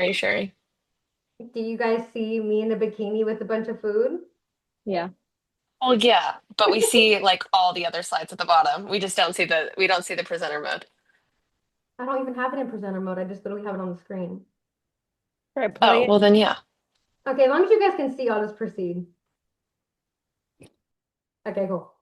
are you sharing? Do you guys see me in a bikini with a bunch of food? Yeah. Well, yeah, but we see like all the other slides at the bottom. We don't see the presenter mode. I don't even have it in presenter mode. I just literally have it on the screen. All right, Oh, play it. well then yeah. Okay, as long as you guys can see, I'll just proceed. Okay, cool.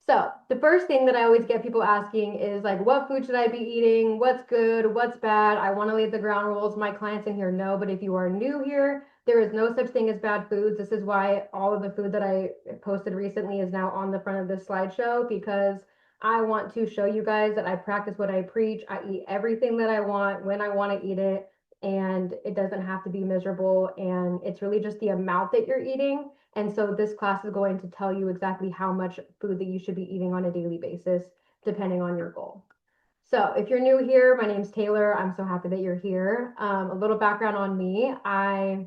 So the first thing that I always get people asking is like, what food should I be eating? What's good? What's bad? I want to lay the ground rules. My clients in here know, but if you are new here, there is no such thing as bad foods. This is why all of the food that I posted recently is now on the front of this slideshow because I want to show you guys that I practice what I preach. I eat everything that I want when I want to eat it, and it doesn't have to be miserable. And it's really just the amount that you're eating, and so this class is going to tell you exactly how much food that you should be eating on a daily basis, depending on your goal. So if you're new here, my name's Taylor. I'm so happy that you're here. A little background on me. I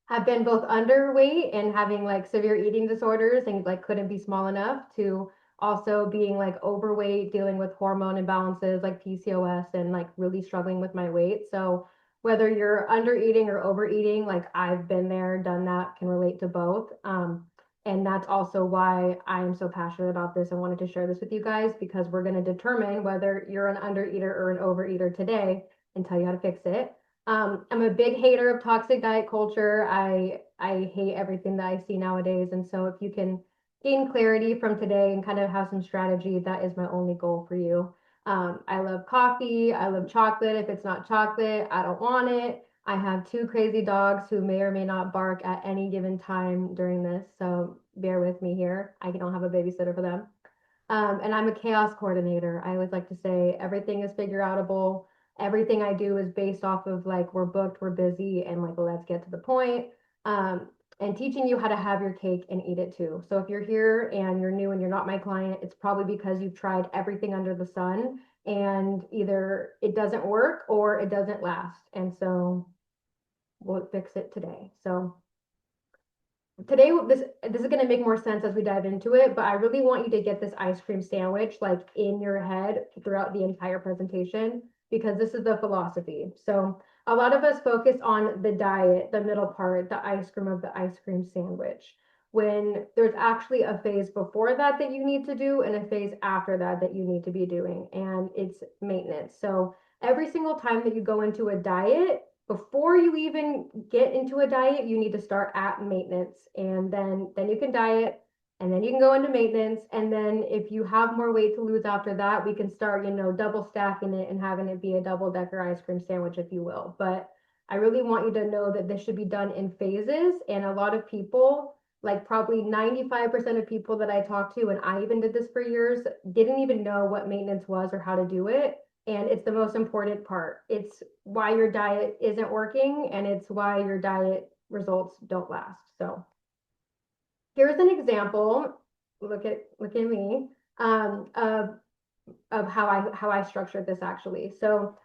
have been both underweight and having like severe eating disorders and like couldn't be small enough to also being like overweight, dealing with hormone imbalances like PCOS and like really struggling with my weight. So whether you're under eating or overeating, like I've been there, done that, can relate to both. And that's also why I am so passionate about this. I wanted to share this with you guys because we're going to determine whether you're an undereater or an overeater today and tell you how to fix it. I'm a big hater of toxic diet culture. I hate everything that I see nowadays. And so if you can gain clarity from today and kind of have some strategy, that is my only goal for you. I love coffee. I love chocolate. If it's not chocolate, I don't want it. I have two crazy dogs who may or may not bark at any given time during this. So bear with me here. I don't have a babysitter for them. And I'm a chaos coordinator. I always like to say everything is figure outable. Everything I do is based off of like we're booked, we're busy, and like let's get to the point. And teaching you how to have your cake and eat it too. So if you're here and you're new and you're not my client, it's probably because you've tried everything under the sun and either it doesn't work or it doesn't last. And so we'll fix it today. So today this is going to make more sense as we dive into it, but I really want you to get this ice cream sandwich like in your head throughout the entire presentation because this is the philosophy. So a lot of us focus on the diet, the middle part, the ice cream of the ice cream sandwich, when there's actually a phase before that that you need to do and a phase after that that you need to be doing, and it's maintenance. So every single time that you go into a diet, before you even get into a diet, you need to start at maintenance, and then you can diet, and then you can go into maintenance, and then if you have more weight to lose after that, we can start, double stacking it and having it be a double decker ice cream sandwich, if you will. But I really want you to know that this should be done in phases, and a lot of people, like probably 95% of people that I talked to, and I even did this for years, didn't even know what maintenance was or how to do it. And it's the most important part. It's why your diet isn't working and it's why your diet results don't last. So here's an example. Look at me, of how I structured this actually. So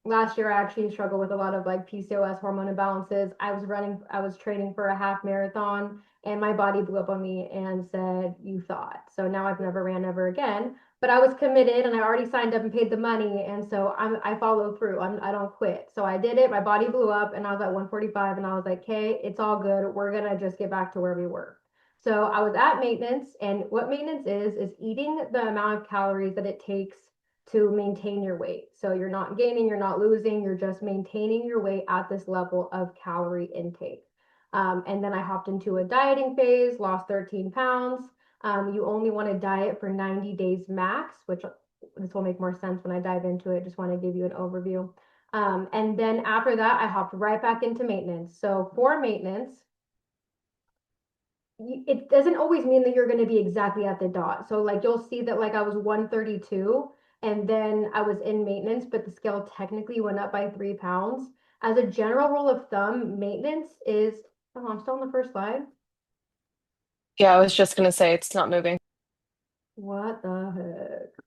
last year I actually struggled with a lot of like PCOS, hormone imbalances. I was training for a half marathon and my body blew up on me and said, "You thought." So now I've never ran ever again. But I was committed and I already signed up and paid the money. And so I follow through. I don't quit. So I did it. My body blew up and I was at 145 and I was like, "Okay, it's all good. We're gonna just get back to where we were." So I was at maintenance, and what maintenance is eating the amount of calories that it takes to maintain your weight. So you're not gaining, you're not losing, you're just maintaining your weight at this level of calorie intake. And then I hopped into a dieting phase, lost 13 pounds. You only want to diet for 90 days max, which this will make more sense when I dive into it. Just want to give you an overview. And then after that, I hopped right back into maintenance. So for maintenance, it doesn't always mean that you're going to be exactly at the dot. So like you'll see that like I was 132 and then I was in maintenance, but the scale technically went up by 3 pounds. As a general rule of thumb, maintenance is, oh, I'm still on the first slide. Yeah, I was just gonna say it's not moving. What the heck?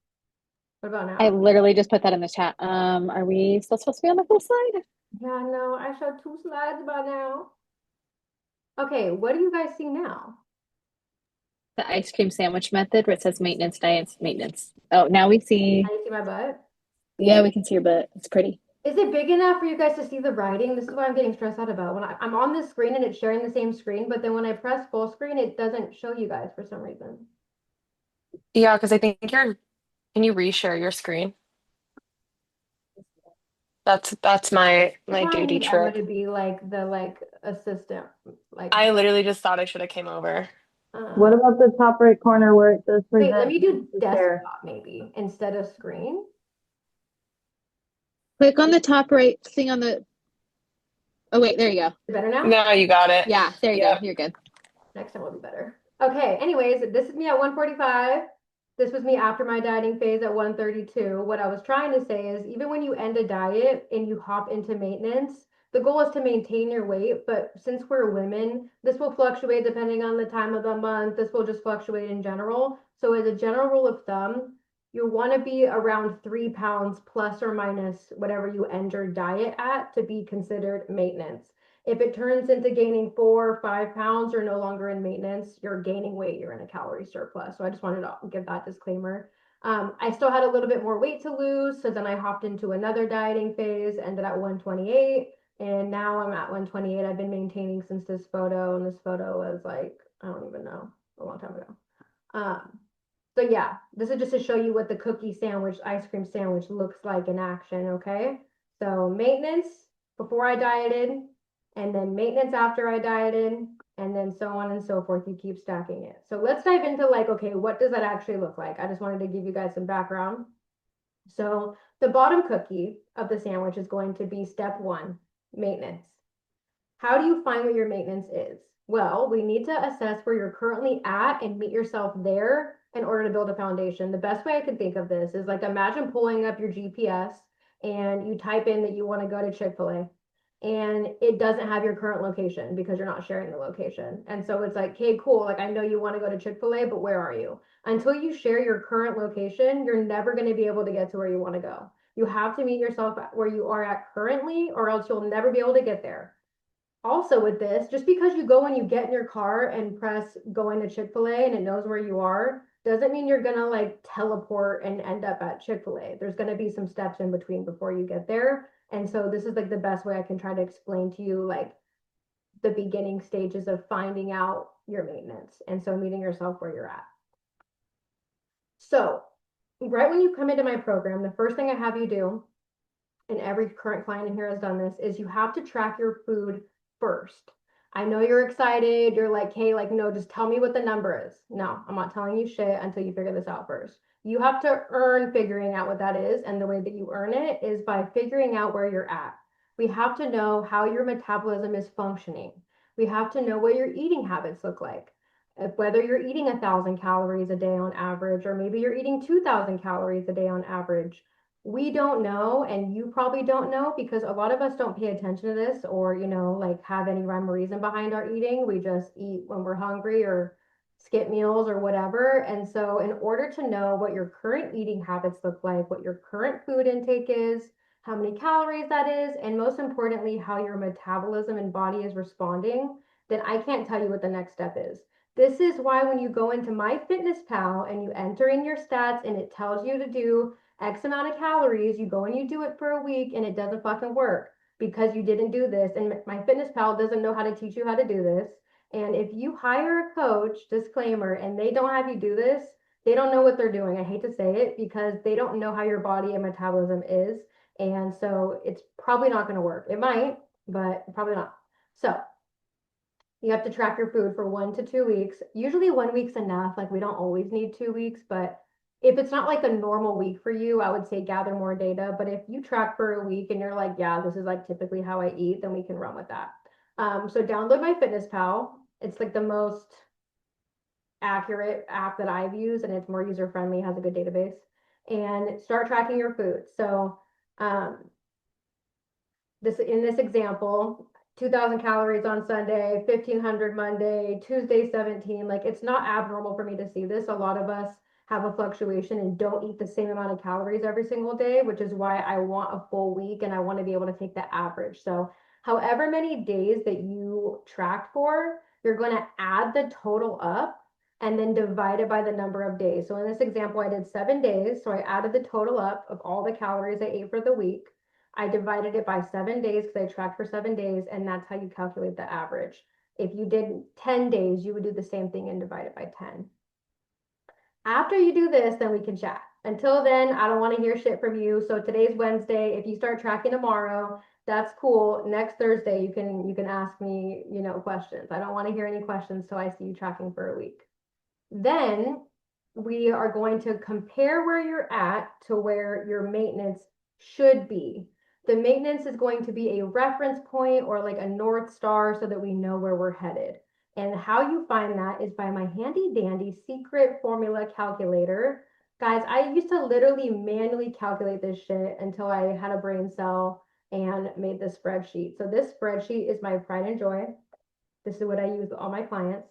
What about I now? literally just put that in the chat. Are we still supposed to be on the full slide? Yeah, no, I showed two slides by now. Okay, what do you guys see now? The ice cream sandwich method where it says maintenance, diets, maintenance. Oh, now we see, Can you see my butt? yeah, we can see your butt. It's pretty. Is it big enough for you guys to see the writing? This is what I'm getting stressed out about. When I'm on this screen and it's sharing the same screen, but then when I press full screen, it doesn't show you guys for some reason. Yeah, because I think you're, can you reshare your screen? That's That's my why I duty need Emma trick. to be like the assistant. Like, I literally just thought I should have came over. What about the top right corner where it says wait, let present me do to share? desktop maybe instead of screen. Click on the top right thing on the. Oh, wait, there you go. Better now? No, you got it. Yeah, there you go. Yep. You're good. Next time will be better. Okay, anyways, this is me at 145. This was me after my dieting phase at 132. What I was trying to say is even when you end a diet and you hop into maintenance, the goal is to maintain your weight. But since we're women, this will fluctuate depending on the time of the month. This will just fluctuate in general. So, as a general rule of thumb, you want to be around 3 pounds plus or minus whatever you end your diet at to be considered maintenance. If it turns into gaining 4 or 5 pounds, you're no longer in maintenance. You're gaining weight. You're in a calorie surplus. So I just wanted to give that disclaimer. I still had a little bit more weight to lose. So then I hopped into another dieting phase, ended at 128. And now I'm at 128. I've been maintaining since this photo. And this photo was like, I don't even know, a long time ago. So yeah, this is just to show you what the cookie sandwich, ice cream sandwich looks like in action, okay? So maintenance before I dieted, and then maintenance after I dieted, and then so on and so forth. You keep stacking it. So let's dive into like, okay, what does that actually look like? I just wanted to give you guys some background. So the bottom cookie of the sandwich is going to be step one, maintenance. How do you find what your maintenance is? Well, we need to assess where you're currently at and meet yourself there in order to build a foundation. The best way I could think of this is like imagine pulling up your GPS and you type in that you want to go to Chick-fil-A and it doesn't have your current location because you're not sharing the location. And so it's like, okay, cool. Like I know you want to go to Chick-fil-A, but where are you? Until you share your current location, you're never going to be able to get to where you want to go. You have to meet yourself where you are at currently, or else you'll never be able to get there. Also with this, just because you go and you get in your car and press going to Chick-fil-A and it knows where you are, doesn't mean you're gonna like teleport and end up at Chick-fil-A. There's gonna be some steps in between before you get there. And so this is like the best way I can try to explain to you like the beginning stages of finding out your maintenance. And so meeting yourself where you're at. So right when you come into my program, the first thing I have you do, and every current client in here has done this, is you have to track your food first. I know you're excited. You're like, hey, like, no, just tell me what the number is. No, I'm not telling you shit until you figure this out first. You have to earn figuring out what that is. And the way that you earn it is by figuring out where you're at. We have to know how your metabolism is functioning. We have to know what your eating habits look like. If whether you're eating 1,000 calories a day on average, or maybe you're eating 2,000 calories a day on average, we don't know, and you probably don't know because a lot of us don't pay attention to this or, like have any rhyme or reason behind our eating. We just eat when we're hungry or skip meals or whatever. And so, in order to know what your current eating habits look like, what your current food intake is, how many calories that is, and most importantly, how your metabolism and body is responding, then I can't tell you what the next step is. This is why when you go into MyFitnessPal and you enter in your stats and it tells you to do X amount of calories, you go and you do it for a week and it doesn't fucking work because you didn't do this. And MyFitnessPal doesn't know how to teach you how to do this. And if you hire a coach, disclaimer, and they don't have you do this, they don't know what they're doing. I hate to say it because they don't know how your body and metabolism is. And so it's probably not going to work. It might, but probably not. So you have to track your food for 1 to 2 weeks. Usually 1 week's enough. Like we don't always need 2 weeks, but if it's not like a normal week for you, I would say gather more data. But if you track for a week and you're like, yeah, this is like typically how I eat, then we can run with that. So download MyFitnessPal. It's like the most accurate app that I've used, and it's more user friendly, has a good database, and start tracking your food. So in this example, 2,000 calories on Sunday, 1,500 Monday, Tuesday 17. Like it's not abnormal for me to see this. A lot of us have a fluctuation and don't eat the same amount of calories every single day, which is why I want a full week and I want to be able to take the average. So however many days that you tracked for, you're going to add the total up and then divide it by the number of days. So in this example, I did 7 days. So I added the total up of all the calories I ate for the week. I divided it by 7 days because I tracked for 7 days, and that's how you calculate the average. If you did 10 days, you would do the same thing and divide it by 10. After you do this, then we can chat. Until then, I don't want to hear shit from you. So today's Wednesday. If you start tracking tomorrow, that's cool. Next Thursday, you can ask me, questions. I don't want to hear any questions till I see you tracking for a week. Then we are going to compare where you're at to where your maintenance should be. The maintenance is going to be a reference point or like a North Star so that we know where we're headed. And how you find that is by my handy dandy secret formula calculator. Guys, I used to literally manually calculate this shit until I had a brain cell and made this spreadsheet. So this spreadsheet is my pride and joy. This is what I use with all my clients.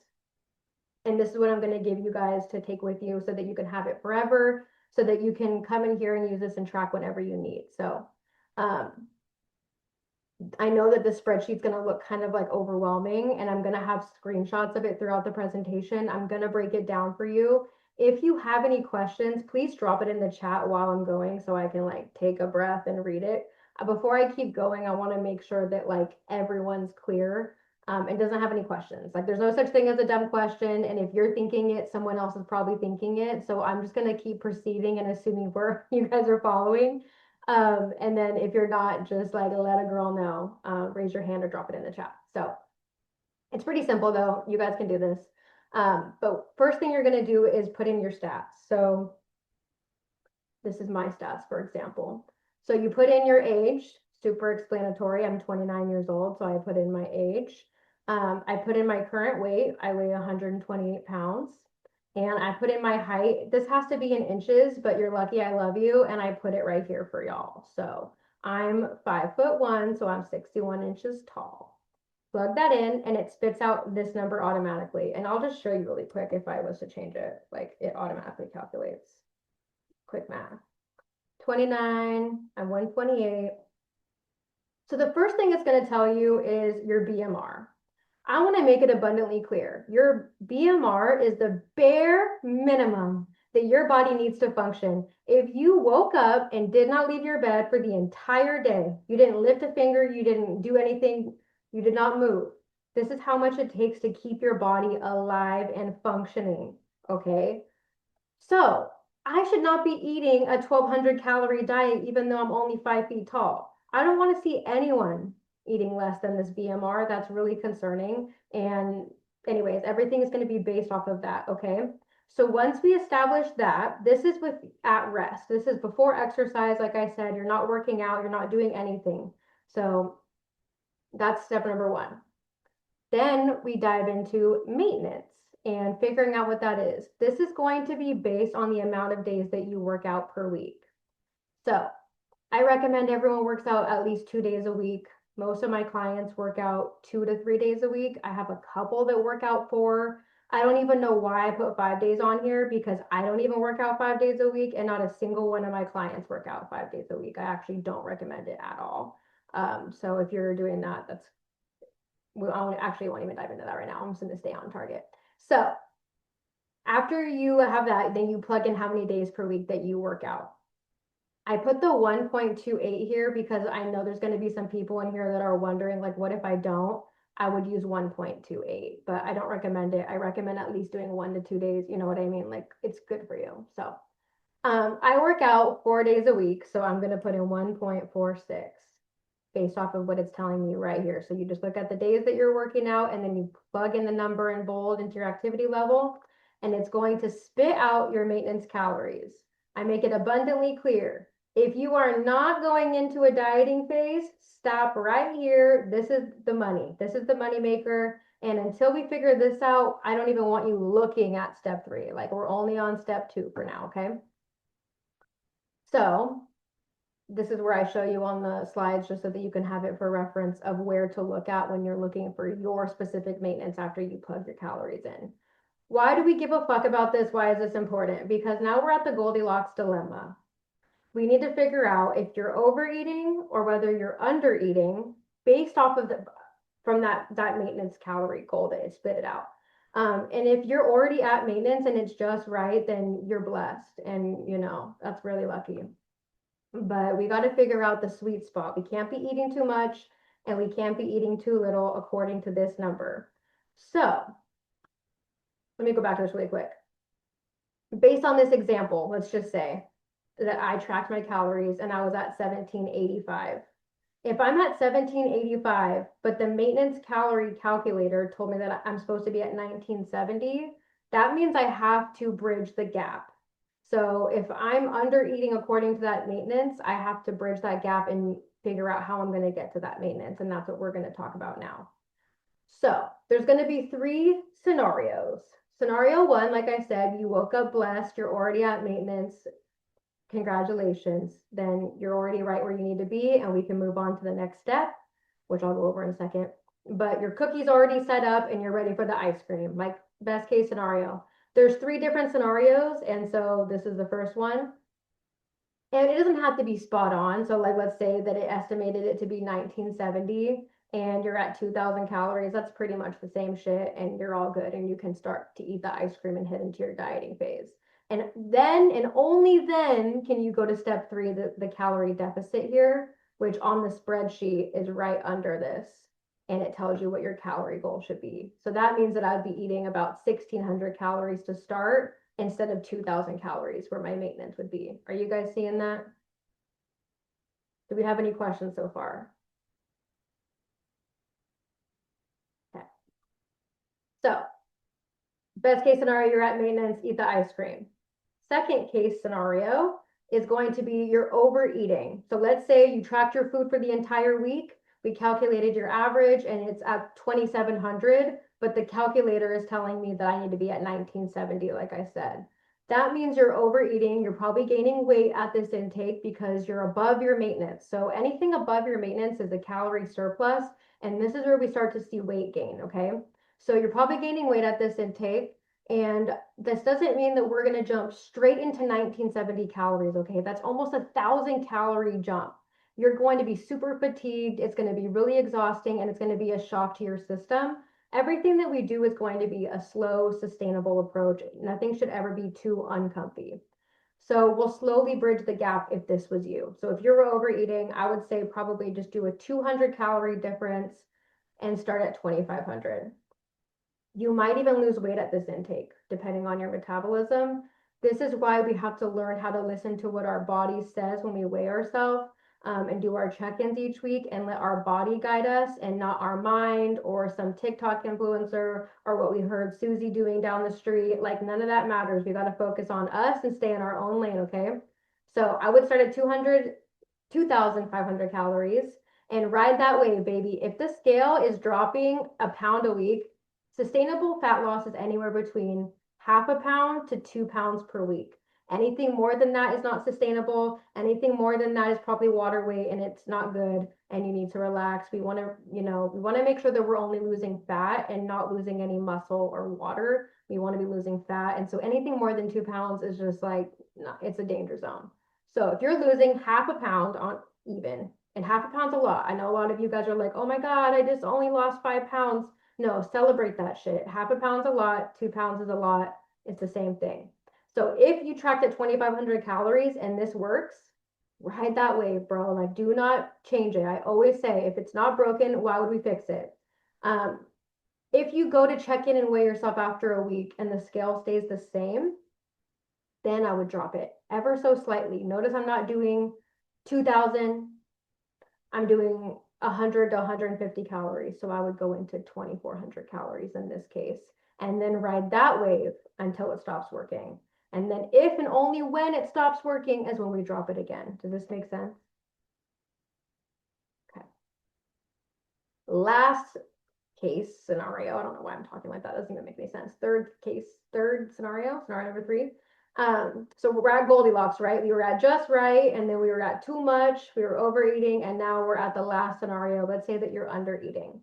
And this is what I'm going to give you guys to take with you so that you can have it forever, so that you can come in here and use this and track whenever you need. So I know that this spreadsheet's going to look kind of like overwhelming, and I'm going to have screenshots of it throughout the presentation. I'm going to break it down for you. If you have any questions, please drop it in the chat while I'm going so I can like take a breath and read it. Before I keep going, I want to make sure that like everyone's clear and doesn't have any questions. Like there's no such thing as a dumb question. And if you're thinking it, someone else is probably thinking it. So I'm just going to keep proceeding and assuming you guys are following. And then if you're not, just like let a girl know, raise your hand or drop it in the chat. So it's pretty simple though. You guys can do this. But first thing you're going to do is put in your stats. So this is my stats, for example. So you put in your age, super explanatory. I'm 29 years old, so I put in my age. I put in my current weight. I weigh 128 pounds. And I put in my height. This has to be in inches, but you're lucky I love you. And I put it right here for y'all. So I'm 5'1", so I'm 61 inches tall. Plug that in and it spits out this number automatically. And I'll just show you really quick if I was to change it, like it automatically calculates. Quick math. 29, I'm 128. So the first thing it's going to tell you is your BMR. I want to make it abundantly clear. Your BMR is the bare minimum that your body needs to function. If you woke up and did not leave your bed for the entire day, you didn't lift a finger, you didn't do anything, you did not move. This is how much it takes to keep your body alive and functioning, okay? So I should not be eating a 1,200 calorie diet even though I'm only 5 feet tall. I don't want to see anyone eating less than this BMR. That's really concerning. And anyways, everything is going to be based off of that, okay? So once we establish that, this is with at rest. This is before exercise. Like I said, you're not working out, you're not doing anything. So that's step number one. Then we dive into maintenance and figuring out what that is. This is going to be based on the amount of days that you work out per week. So I recommend everyone works out at least 2 days a week. Most of my clients work out 2 to 3 days a week. I have a couple that work out 4. I don't even know why I put 5 days on here because I don't even work out 5 days a week, and not a single one of my clients work out 5 days a week. I actually don't recommend it at all. So if you're doing that, I actually won't even dive into that right now. I'm just going to stay on target. So after you have that, then you plug in how many days per week that you work out. I put the 1.28 here because I know there's going to be some people in here that are wondering, like, what if I don't? I would use 1.28, but I don't recommend it. I recommend at least doing 1 to 2 days. You know what I mean? Like, it's good for you. So I work out 4 days a week, so I'm going to put in 1.46 based off of what it's telling me right here. So you just look at the days that you're working out, and then you plug in the number in bold into your activity level, and it's going to spit out your maintenance calories. I make it abundantly clear. If you are not going into a dieting phase, stop right here. This is the money. This is the money maker. And until we figure this out, I don't even want you looking at step 3. Like, we're only on step 2 for now, okay? So this is where I show you on the slides just so that you can have it for reference of where to look at when you're looking for your specific maintenance after you plug your calories in. Why do we give a fuck about this? Why is this important? Because now we're at the Goldilocks dilemma. We need to figure out if you're overeating or whether you're undereating based off of from that maintenance calorie goal that it spit it out. And if you're already at maintenance and it's just right, then you're blessed. And, that's really lucky. but we got to figure out the sweet spot. We can't be eating too much and we can't be eating too little according to this number. So let me go back to this really quick. Based on this example, let's just say that I tracked my calories and I was at 1785. If I'm at 1785, but the maintenance calorie calculator told me that I'm supposed to be at 1970, that means I have to bridge the gap. So if I'm under eating according to that maintenance, I have to bridge that gap and figure out how I'm going to get to that maintenance. And that's what we're going to talk about now. So there's going to be 3 scenarios. Scenario 1, like I said, you woke up blessed, you're already at maintenance. Congratulations. Then you're already right where you need to be, and we can move on to the next step, which I'll go over in a second. But your cookie's already set up and you're ready for the ice cream, like best case scenario. There's 3 different scenarios, and so this is the first one. And it doesn't have to be spot on. So like, let's say that it estimated it to be 1970 and you're at 2000 calories. That's pretty much the same shit and you're all good and you can start to eat the ice cream and head into your dieting phase. And then, and only then, can you go to step 3, the calorie deficit here, which on the spreadsheet is right under this. And it tells you what your calorie goal should be. So that means that I'd be eating about 1600 calories to start instead of 2000 calories where my maintenance would be. Are you guys seeing that? Do we have any questions so far? Okay. So best case scenario, you're at maintenance, eat the ice cream. Second case scenario is going to be you're overeating. So let's say you tracked your food for the entire week. We calculated your average and it's at 2700, but the calculator is telling me that I need to be at 1970, like I said. That means you're overeating. You're probably gaining weight at this intake because you're above your maintenance. So anything above your maintenance is a calorie surplus. And this is where we start to see weight gain, okay? So you're probably gaining weight at this intake. And this doesn't mean that we're going to jump straight into 1970 calories, okay? That's almost 1,000 calorie jump. You're going to be super fatigued. It's going to be really exhausting and it's going to be a shock to your system. Everything that we do is going to be a slow, sustainable approach. Nothing should ever be too uncomfy. So we'll slowly bridge the gap if this was you. So if you're overeating, I would say probably just do a 200 calorie difference and start at 2,500. You might even lose weight at this intake, depending on your metabolism. This is why we have to learn how to listen to what our body says when we weigh ourselves. And do our check-ins each week and let our body guide us and not our mind or some TikTok influencer or what we heard Susie doing down the street. Like none of that matters. We got to focus on us and stay in our own lane, okay? So I would start at 2,500 calories and ride that wave, baby. If the scale is dropping a pound a week, sustainable fat loss is anywhere between half a pound to 2 pounds per week. Anything more than that is not sustainable. Anything more than that is probably water weight and it's not good and you need to relax. We want to, we want to make sure that we're only losing fat and not losing any muscle or water. We want to be losing fat. And so anything more than 2 pounds is just like, no, it's a danger zone. So if you're losing half a pound on even, and half a pound's a lot. I know a lot of you guys are like, oh my God, I just only lost 5 pounds. No, celebrate that shit. Half a pound's a lot. 2 pounds is a lot. It's the same thing. So if you tracked at 2,500 calories and this works, ride that wave, bro. Like, do not change it. I always say, if it's not broken, why would we fix it? If you go to check in and weigh yourself after a week and the scale stays the same, then I would drop it ever so slightly. Notice I'm not doing 2,000. I'm doing 100 to 150 calories. So I would go into 2,400 calories in this case, and then ride that wave until it stops working. And then if and only when it stops working is when we drop it again. Does this make sense? Okay. Last case scenario. I don't know why I'm talking like that. Doesn't even make any sense. Third scenario number 3. So we're at Goldilocks, right? We were at just right, and then we were at too much, we were overeating, and now we're at the last scenario. Let's say that you're under eating.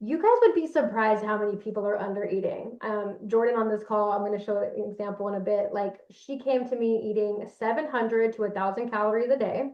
You guys would be surprised how many people are under eating. Jordan on this call, I'm going to show an example in a bit. Like, she came to me eating 700 to 1,000 calories a day,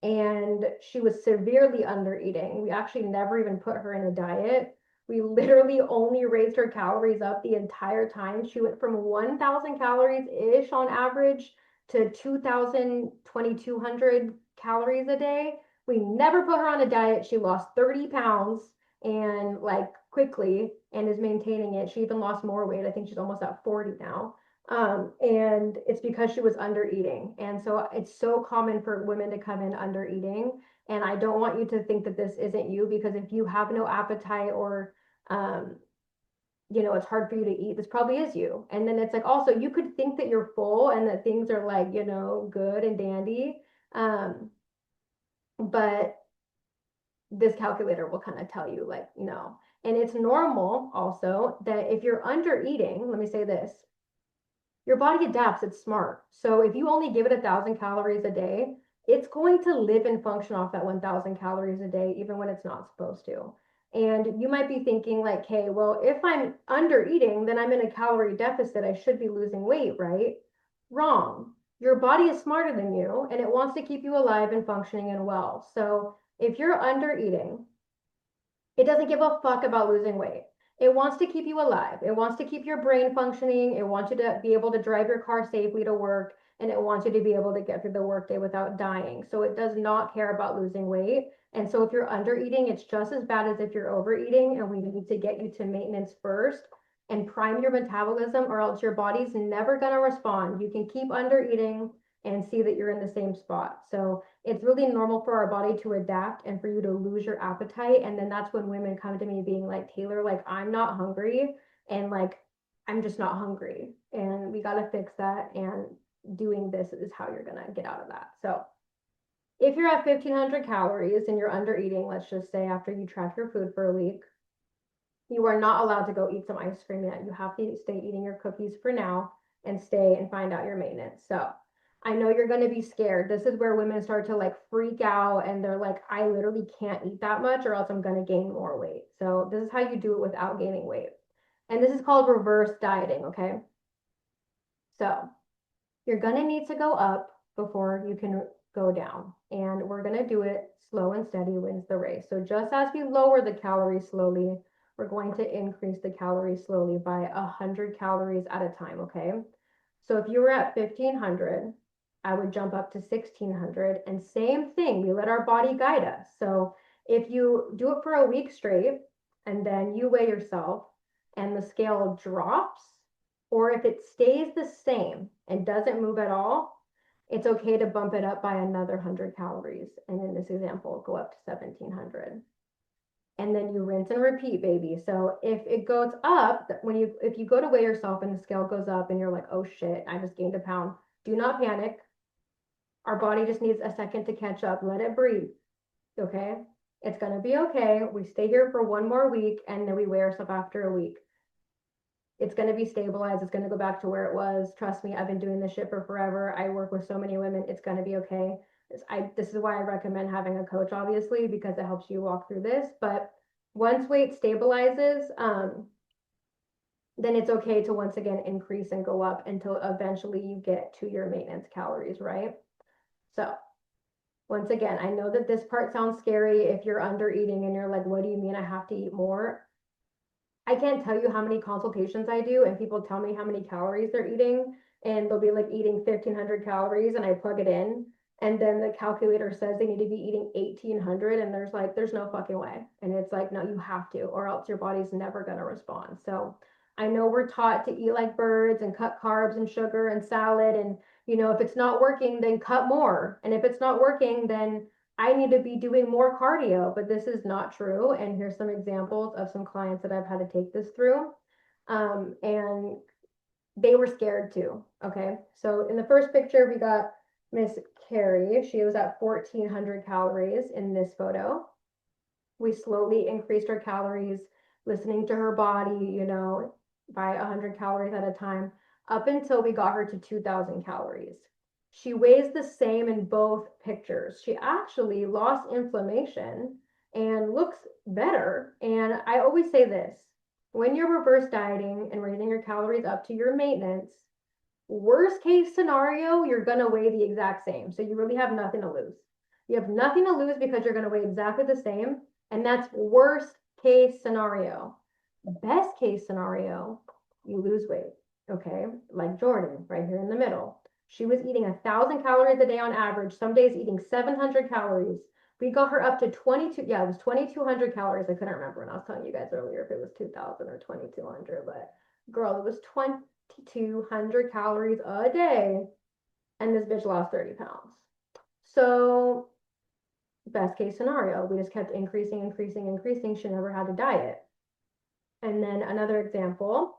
and she was severely under eating. We actually never even put her in a diet. We literally only raised her calories up the entire time. She went from 1,000 calories-ish on average to 2,000, 2,200 calories a day. We never put her on a diet. She lost 30 pounds and like quickly and is maintaining it. She even lost more weight. I think she's almost at 40 now. And it's because she was under eating. And so it's so common for women to come in under eating. And I don't want you to think that this isn't you, because if you have no appetite or, it's hard for you to eat, this probably is you. And then it's like, also, you could think that you're full and that things are like, good and dandy. But this calculator will kind of tell you like, no. And it's normal also that if you're under eating, let me say this, your body adapts, it's smart. So if you only give it 1,000 calories a day, it's going to live and function off that 1,000 calories a day, even when it's not supposed to. And you might be thinking like, hey, well, if I'm under eating, then I'm in a calorie deficit. I should be losing weight, right? Wrong. Your body is smarter than you, and it wants to keep you alive and functioning and well. So if you're under eating, it doesn't give a fuck about losing weight. It wants to keep you alive. It wants to keep your brain functioning. It wants you to be able to drive your car safely to work, and it wants you to be able to get through the workday without dying. So it does not care about losing weight. And so if you're under eating, it's just as bad as if you're overeating, and we need to get you to maintenance first and prime your metabolism, or else your body's never going to respond. You can keep under eating and see that you're in the same spot. So it's really normal for our body to adapt and for you to lose your appetite. And then that's when women come to me being like, Taylor, like, I'm not hungry, and like, I'm just not hungry. And we got to fix that. And doing this is how you're going to get out of that. So if you're at 1,500 calories and you're under eating, let's just say after you track your food for a week, you are not allowed to go eat some ice cream yet. You have to stay eating your cookies for now and stay and find out your maintenance. So I know you're going to be scared. This is where women start to like freak out, and they're like, I literally can't eat that much or else I'm going to gain more weight. So this is how you do it without gaining weight. And this is called reverse dieting, okay? So you're going to need to go up before you can go down. And we're going to do it slow and steady wins the race. So just as we lower the calories slowly, we're going to increase the calories slowly by 100 calories at a time, okay? So if you were at 1,500, I would jump up to 1,600, and same thing, we let our body guide us. So if you do it for a week straight and then you weigh yourself and the scale drops, or if it stays the same and doesn't move at all, it's okay to bump it up by another 100 calories. And in this example, go up to 1,700. And then you rinse and repeat, baby. So if it goes up, if you go to weigh yourself and the scale goes up and you're like, oh shit, I just gained a pound, do not panic. Our body just needs a second to catch up. Let it breathe, okay? It's gonna be okay. We stay here for one more week, and then we weigh ourselves after a week. It's gonna be stabilized. It's gonna go back to where it was. Trust me, I've been doing this shit for forever. I work with so many women. It's gonna be okay. This is why I recommend having a coach, obviously, because it helps you walk through this. But once weight stabilizes, then it's okay to once again increase and go up until eventually you get to your maintenance calories, right? So once again, I know that this part sounds scary if you're under eating and you're like, what do you mean I have to eat more? I can't tell you how many consultations I do and people tell me how many calories they're eating, and they'll be like eating 1,500 calories, and I plug it in, and then the calculator says they need to be eating 1,800, and there's no fucking way. And it's like, no, you have to, or else your body's never going to respond. So I know we're taught to eat like birds and cut carbs and sugar and salad, and if it's not working, then cut more. And if it's not working, then I need to be doing more cardio, but this is not true. And here's some examples of some clients that I've had to take this through. And they were scared too. Okay. So in the first picture, we got Miss Carrie. She was at 1,400 calories in this photo. We slowly increased her calories, listening to her body, by 100 calories at a time, up until we got her to 2,000 calories. She weighs the same in both pictures. She actually lost inflammation and looks better. And I always say this, when you're reverse dieting and raising your calories up to your maintenance, worst case scenario, you're going to weigh the exact same. So you really have nothing to lose. You have nothing to lose because you're going to weigh exactly the same. And that's worst case scenario. Best case scenario, you lose weight. Okay, like Jordan right here in the middle. She was eating 1,000 calories a day on average, some days eating 700 calories. We got her up to 22, yeah, it was 2,200 calories. I couldn't remember when I was telling you guys earlier if it was 2,000 or 2,200, but girl, it was 2,200 calories a day, and this bitch lost 30 pounds. So best case scenario, we just kept increasing, increasing, increasing. She never had to diet. And then another example,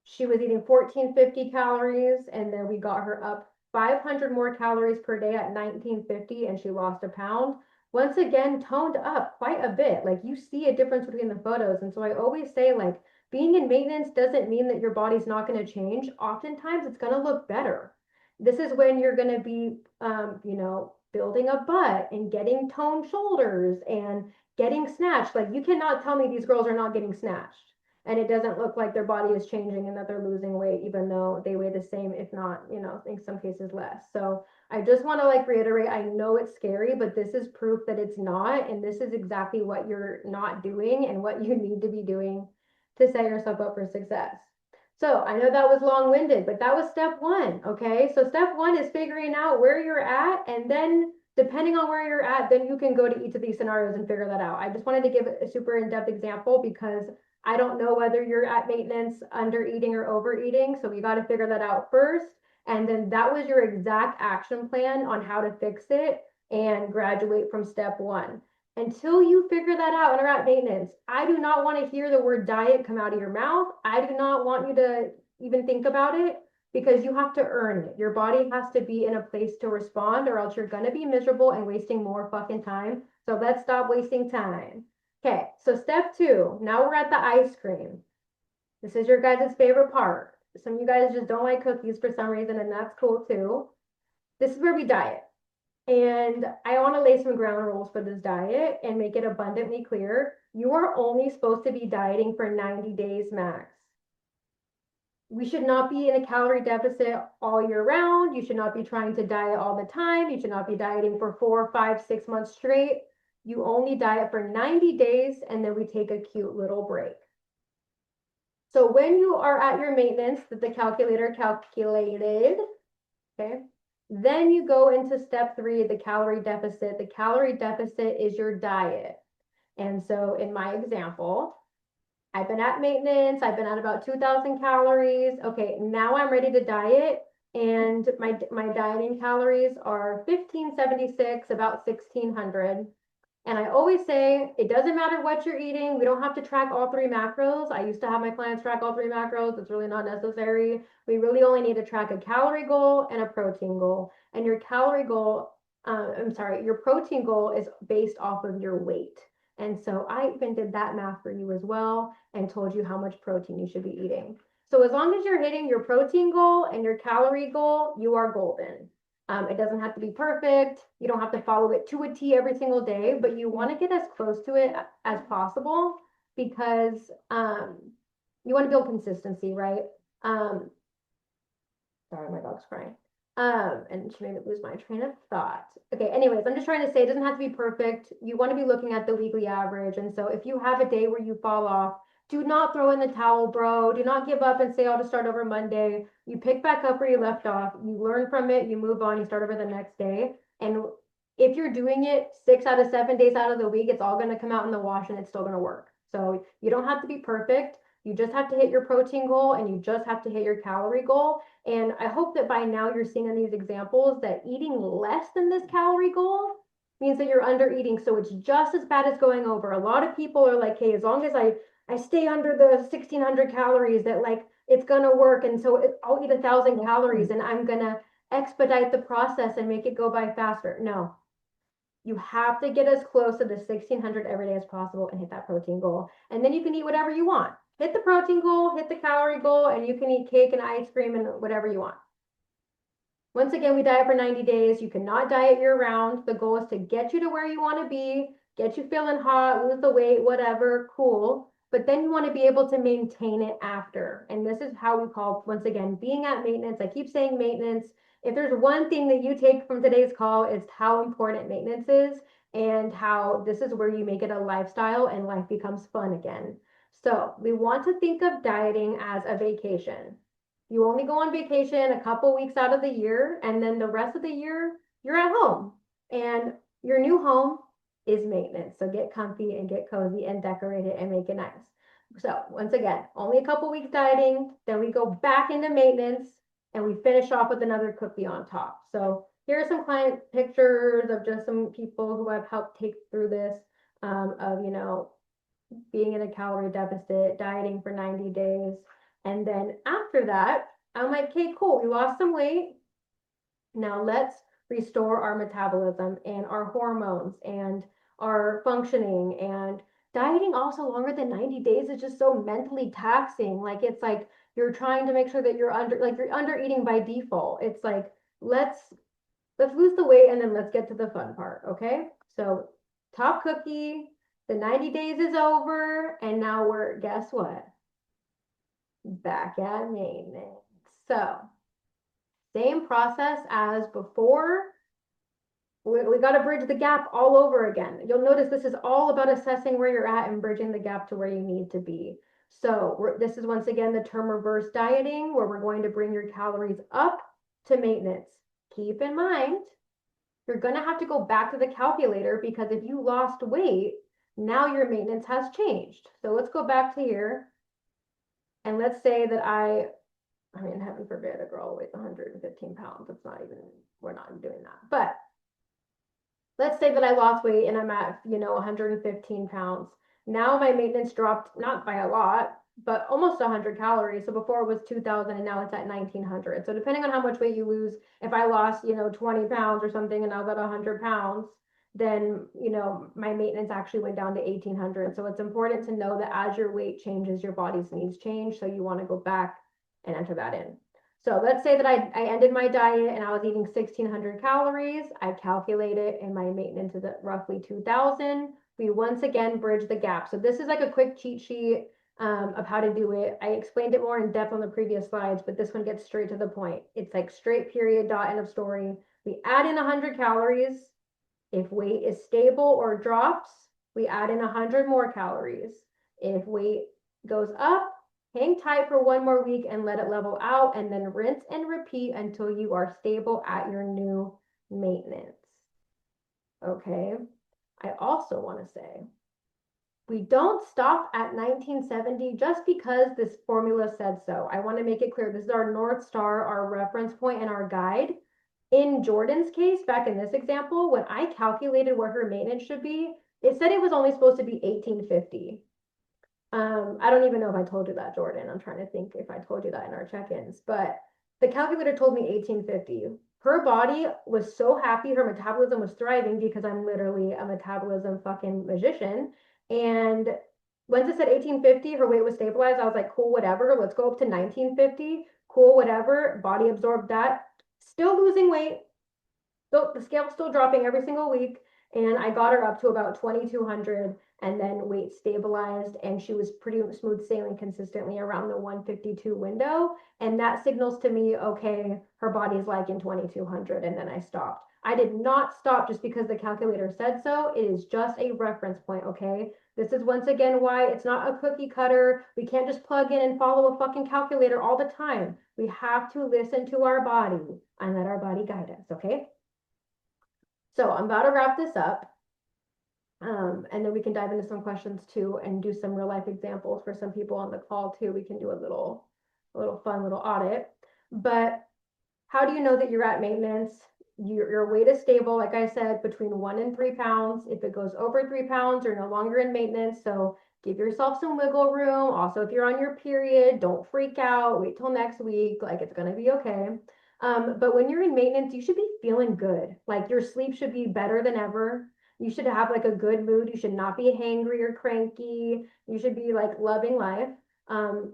she was eating 1,450 calories, and then we got her up 500 more calories per day at 1,950, and she lost a pound. Once again, toned up quite a bit. Like, you see a difference between the photos. And so I always say, like, being in maintenance doesn't mean that your body's not going to change. Oftentimes it's going to look better. This is when you're going to be, you know, building a butt and getting toned shoulders and getting snatched. Like, you cannot tell me these girls are not getting snatched and it doesn't look like their body is changing and that they're losing weight, even though they weigh the same, if not, you know, in some cases less. So I just want to like reiterate, I know it's scary, but this is proof that it's not. And this is exactly what you're not doing and what you need to be doing to set yourself up for success. So I know that was long-winded, but that was step one, okay? So step one is figuring out where you're at, and then depending on where you're at, then you can go to each of these scenarios and figure that out. I just wanted to give a super in-depth example because I don't know whether you're at maintenance, under eating or overeating. So we got to figure that out first. And then that was your exact action plan on how to fix it and graduate from step one. Until you figure that out and are at maintenance, I do not want to hear the word diet come out of your mouth. I do not want you to even think about it because you have to earn it. Your body has to be in a place to respond or else you're going to be miserable and wasting more fucking time. So let's stop wasting time. Okay, so step two, now we're at the ice cream. This is your guys' favorite part. Some of you guys just don't like cookies for some reason, and that's cool too. This is where we diet. And I want to lay some ground rules for this diet and make it abundantly clear. You are only supposed to be dieting for 90 days max. We should not be in a calorie deficit all year round. You should not be trying to diet all the time. You should not be dieting for 4, 5, 6 months straight. You only diet for 90 days and then we take a cute little break. So when you are at your maintenance that the calculator calculated, okay, then you go into step 3, the calorie deficit. The calorie deficit is your diet. And so in my example, I've been at maintenance, I've been at about 2,000 calories. Okay, now I'm ready to diet. And my dieting calories are 1,576, about 1,600. And I always say, it doesn't matter what you're eating. We don't have to track all 3 macros. I used to have my clients track all 3 macros. It's really not necessary. We really only need to track a calorie goal and a protein goal. And your calorie goal, your protein goal is based off of your weight. And so I even did that math for you as well and told you how much protein you should be eating. So as long as you're hitting your protein goal and your calorie goal, you are golden. It doesn't have to be perfect. You don't have to follow it to a T every single day, but you want to get as close to it as possible because you want to build consistency, right? Sorry, my dog's crying. And she made me lose my train of thought. Okay, anyways, I'm just trying to say it doesn't have to be perfect. You want to be looking at the weekly average. And so if you have a day where you fall off, do not throw in the towel, bro. Do not give up and say, I'll just start over Monday. You pick back up where you left off. You learn from it. You move on. You start over the next day. And if you're doing it 6 out of 7 days out of the week, it's all going to come out in the wash and it's still going to work. So you don't have to be perfect. You just have to hit your protein goal and you just have to hit your calorie goal. And I hope that by now you're seeing in these examples that eating less than this calorie goal means that you're under eating. So it's just as bad as going over. A lot of people are like, hey, as long as I stay under the 1,600 calories, that like it's gonna work. And so I'll eat 1,000 calories and I'm gonna expedite the process and make it go by faster. No, you have to get as close to the 1,600 every day as possible and hit that protein goal. And then you can eat whatever you want. Hit the protein goal, hit the calorie goal, and you can eat cake and ice cream and whatever you want. Once again, we diet for 90 days. You cannot diet year round. The goal is to get you to where you want to be, get you feeling hot, lose the weight, whatever, cool. But then you want to be able to maintain it after. And this is how we call, once again, being at maintenance. I keep saying maintenance. If there's one thing that you take from today's call, it's how important maintenance is and how this is where you make it a lifestyle and life becomes fun again. So we want to think of dieting as a vacation. You only go on vacation a couple weeks out of the year, and then the rest of the year, you're at home. And your new home is maintenance. So get comfy and get cozy and decorate it and make it nice. So once again, only a couple weeks dieting, then we go back into maintenance and we finish off with another cookie on top. So here are some client pictures of just some people who I've helped take through this, of, being in a calorie deficit, dieting for 90 days. And then after that, I'm like, okay, cool, we lost some weight. Now let's restore our metabolism and our hormones and our functioning. And dieting also longer than 90 days is just so mentally taxing. Like it's like you're trying to make sure that you're under eating by default. It's like let's lose the weight and then let's get to the fun part, okay? So top cookie, the 90 days is over, and now we're, guess what? Back at maintenance. So same process as before. We got to bridge the gap all over again. You'll notice this is all about assessing where you're at and bridging the gap to where you need to be. So this is once again the term reverse dieting, where we're going to bring your calories up to maintenance. Keep in mind, you're going to have to go back to the calculator because if you lost weight, now your maintenance has changed. So let's go back to here. And let's say that I mean, heaven forbid a girl weighs 115 pounds. It's not even, we're not doing that. But let's say that I lost weight and I'm at, 115 pounds. Now my maintenance dropped, not by a lot, but almost 100 calories. So before it was 2,000 and now it's at 1,900. So depending on how much weight you lose, if I lost, 20 pounds or something and I was at 100 pounds, then, my maintenance actually went down to 1,800. So it's important to know that as your weight changes, your body's needs change. So you want to go back and enter that in. So let's say that I ended my diet and I was eating 1,600 calories. I calculated and my maintenance is at roughly 2,000. We once again bridge the gap. So this is like a quick cheat sheet of how to do it. I explained it more in depth on the previous slides, but this one gets straight to the point. It's like straight period, dot, end of story. We add in 100 calories. If weight is stable or drops, we add in 100 more calories. If weight goes up, hang tight for one more week and let it level out, and then rinse and repeat until you are stable at your new maintenance. Okay. I also want to say, we don't stop at 1970 just because this formula said so. I want to make it clear. This is our North Star, our reference point, and our guide. In Jordan's case, back in this example, when I calculated what her maintenance should be, it said it was only supposed to be 1,850. I don't even know if I told you that, Jordan. I'm trying to think if I told you that in our check-ins, but the calculator told me 1,850. Her body was so happy, her metabolism was thriving because I'm literally a metabolism fucking magician. And once it said 1,850, her weight was stabilized. I was like, cool, whatever. Let's go up to 1,950. Cool, whatever. Body absorbed that. Still losing weight. The scale's still dropping every single week. And I got her up to about 2,200 and then weight stabilized. And she was pretty smooth sailing consistently around the 152 window. And that signals to me, okay, her body's like in 2,200. And then I stopped. I did not stop just because the calculator said so. It is just a reference point, okay? This is once again why it's not a cookie cutter. We can't just plug in and follow a fucking calculator all the time. We have to listen to our body and let our body guide us, okay? So I'm about to wrap this up. And then we can dive into some questions too and do some real life examples for some people on the call too. We can do a little fun little audit. But how do you know that you're at maintenance? Your weight is stable, like I said, between 1 and 3 pounds. If it goes over 3 pounds, you're no longer in maintenance. So give yourself some wiggle room. Also, if you're on your period, don't freak out. Wait till next week. Like, it's going to be okay. But when you're in maintenance, you should be feeling good. Like, your sleep should be better than ever. You should have like a good mood. You should not be hangry or cranky. You should be like loving life.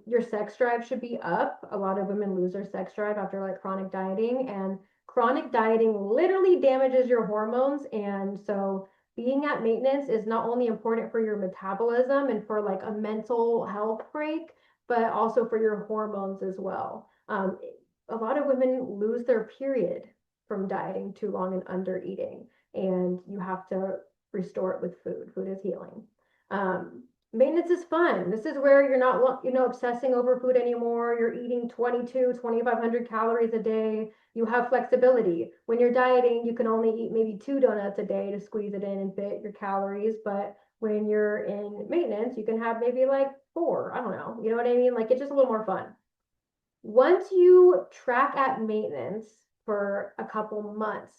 Your sex drive should be up. A lot of women lose their sex drive after like chronic dieting, and chronic dieting literally damages your hormones. And so being at maintenance is not only important for your metabolism and for like a mental health break, but also for your hormones as well. A lot of women lose their period from dieting too long and under eating, and you have to restore it with food. Food is healing. maintenance is fun. This is where you're not, obsessing over food anymore. You're eating 2,500 calories a day. You have flexibility. When you're dieting, you can only eat maybe 2 donuts a day to squeeze it in and fit your calories. But when you're in maintenance, you can have maybe like 4. I don't know. You know what I mean? Like it's just a little more fun. Once you track at maintenance for a couple months,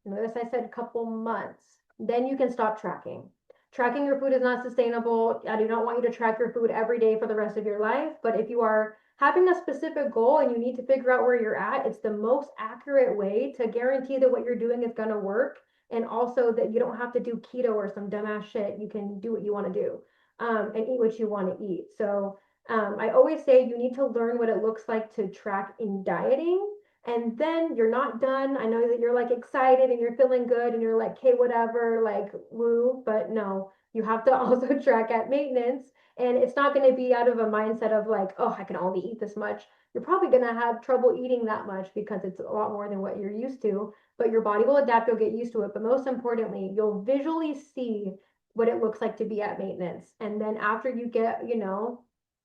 notice I said couple months, then you can stop tracking. Tracking your food is not sustainable. I do not want you to track your food every day for the rest of your life. But if you are having a specific goal and you need to figure out where you're at, it's the most accurate way to guarantee that what you're doing is going to work. And also that you don't have to do keto or some dumbass shit. You can do what you want to do and eat what you want to eat. So I always say you need to learn what it looks like to track in dieting. And then you're not done. I know that you're like excited and you're feeling good and you're like, okay, whatever, like woo. But no, you have to also track at maintenance. And it's not going to be out of a mindset of like, oh, I can only eat this much. You're probably going to have trouble eating that much because it's a lot more than what you're used to. But your body will adapt, you'll get used to it. But most importantly, you'll visually see what it looks like to be at maintenance. And then after you get,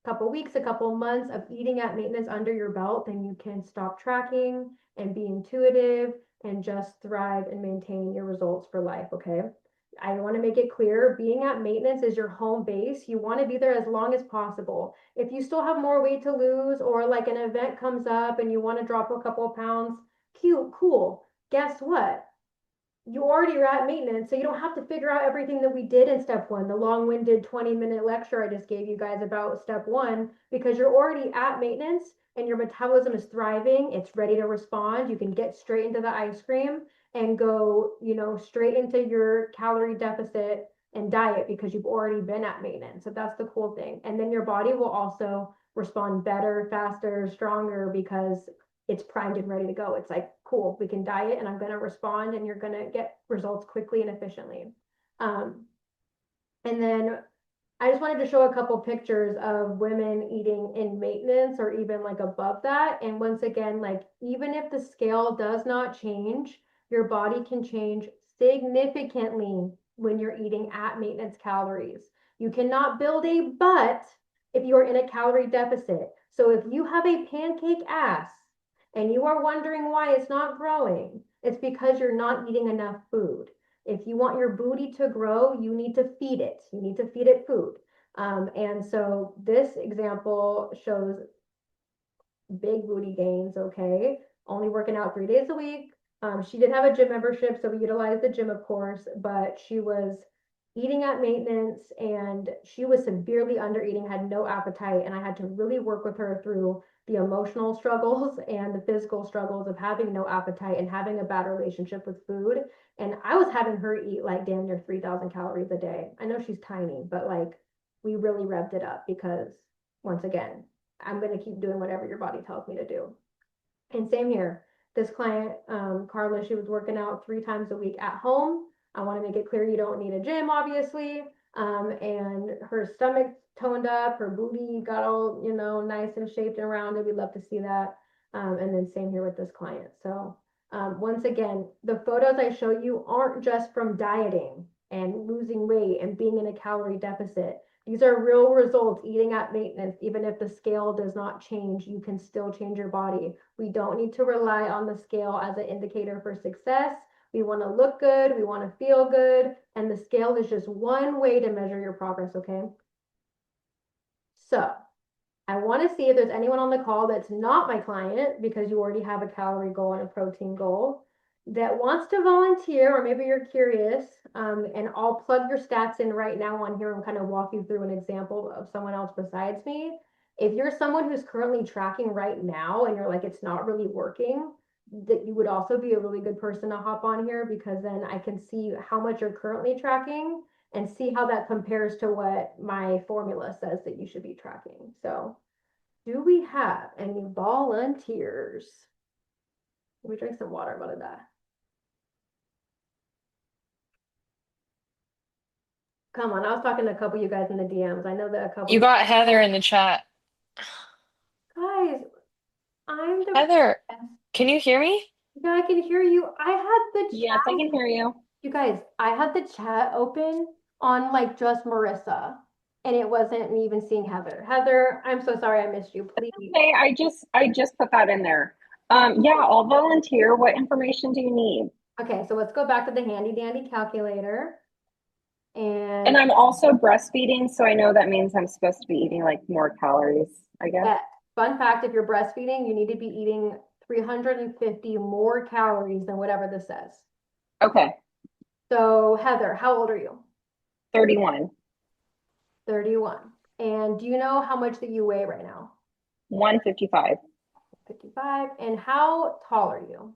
couple weeks, a couple months of eating at maintenance under your belt, then you can stop tracking and be intuitive and just thrive and maintain your results for life. Okay. I want to make it clear being at maintenance is your home base. You want to be there as long as possible. If you still have more weight to lose or like an event comes up and you want to drop a couple of pounds, cute, cool. Guess what? You already are at maintenance, so you don't have to figure out everything that we did in step 1, the long-winded 20-minute lecture I just gave you guys about step 1, because you're already at maintenance and your metabolism is thriving. It's ready to respond. You can get straight into the ice cream and go, straight into your calorie deficit and diet because you've already been at maintenance. So that's the cool thing. And then your body will also respond better, faster, stronger because it's primed and ready to go. It's like, cool, we can diet and I'm going to respond and you're going to get results quickly and efficiently. And then I just wanted to show a couple pictures of women eating in maintenance or even like above that. And once again, like even if the scale does not change, your body can change significantly when you're eating at maintenance calories. You cannot build a butt if you are in a calorie deficit. So if you have a pancake ass and you are wondering why it's not growing, it's because you're not eating enough food. If you want your booty to grow, you need to feed it. You need to feed it food. And so this example shows big booty gains, okay? Only working out 3 days a week. She did have a gym membership, so we utilized the gym, of course, but she was eating at maintenance and she was severely under eating, had no appetite, and I had to really work with her through the emotional struggles and the physical struggles of having no appetite and having a bad relationship with food. And I was having her eat like damn near 3,000 calories a day. I know she's tiny, but like we really revved it up because once again, I'm going to keep doing whatever your body tells me to do. And same here. This client, Carla, she was working out 3 times a week at home. I want to make it clear you don't need a gym, obviously. And her stomach toned up, her booty got all, nice and shaped and rounded. We love to see that. And then same here with this client. So once again, the photos I show you aren't just from dieting and losing weight and being in a calorie deficit. These are real results eating at maintenance. Even if the scale does not change, you can still change your body. We don't need to rely on the scale as an indicator for success. We want to look good. We want to feel good. And the scale is just one way to measure your progress, okay? So I want to see if there's anyone on the call that's not my client because you already have a calorie goal and a protein goal that wants to volunteer, or maybe you're curious, and I'll plug your stats in right now on here and kind of walk you through an example of someone else besides me. If you're someone who's currently tracking right now and you're like, it's not really working, that you would also be a really good person to hop on here because then I can see how much you're currently tracking and see how that compares to what my formula says that you should be tracking. So do we have any volunteers? Let me drink some water about that. Come on, I was talking to a couple of you guys in the DMs. I know that a couple You got Heather in the chat. guys, I'm the Heather, can you hear me? yeah, I can hear you. I had the Yes, I chat. can hear you. You guys, I had the chat open on like just Marissa. and it wasn't me even seeing Heather. Heather, I'm so sorry I missed you. Please. Okay, I just put that in there. Yeah, I'll volunteer. What information do you need? Okay, so let's go back to the handy dandy calculator. And And I'm also breastfeeding, so I know that means I'm supposed to be eating like more calories, I guess. fun fact, if you're breastfeeding, you need to be eating 350 more calories than whatever this says. Okay, So Heather, how old are you? 31, 31. And do you know how much that you weigh right now? 155. 55. And how tall are you?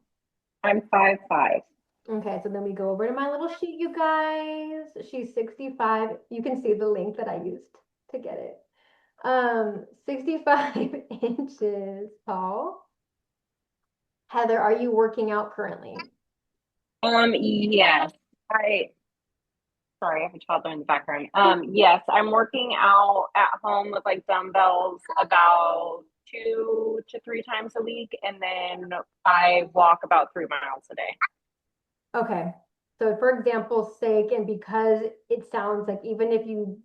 I'm 5'5". Okay, so then we go over to my little sheet, you guys. She's 65. You can see the link that I used to get it. 65 inches tall. Heather, are you working out currently? Yes. Sorry, I have a toddler in the background. Yes, I'm working out at home with like dumbbells about 2 to 3 times a week, and then I walk about 3 miles a day. Okay. So for example's sake, and because it sounds like even if you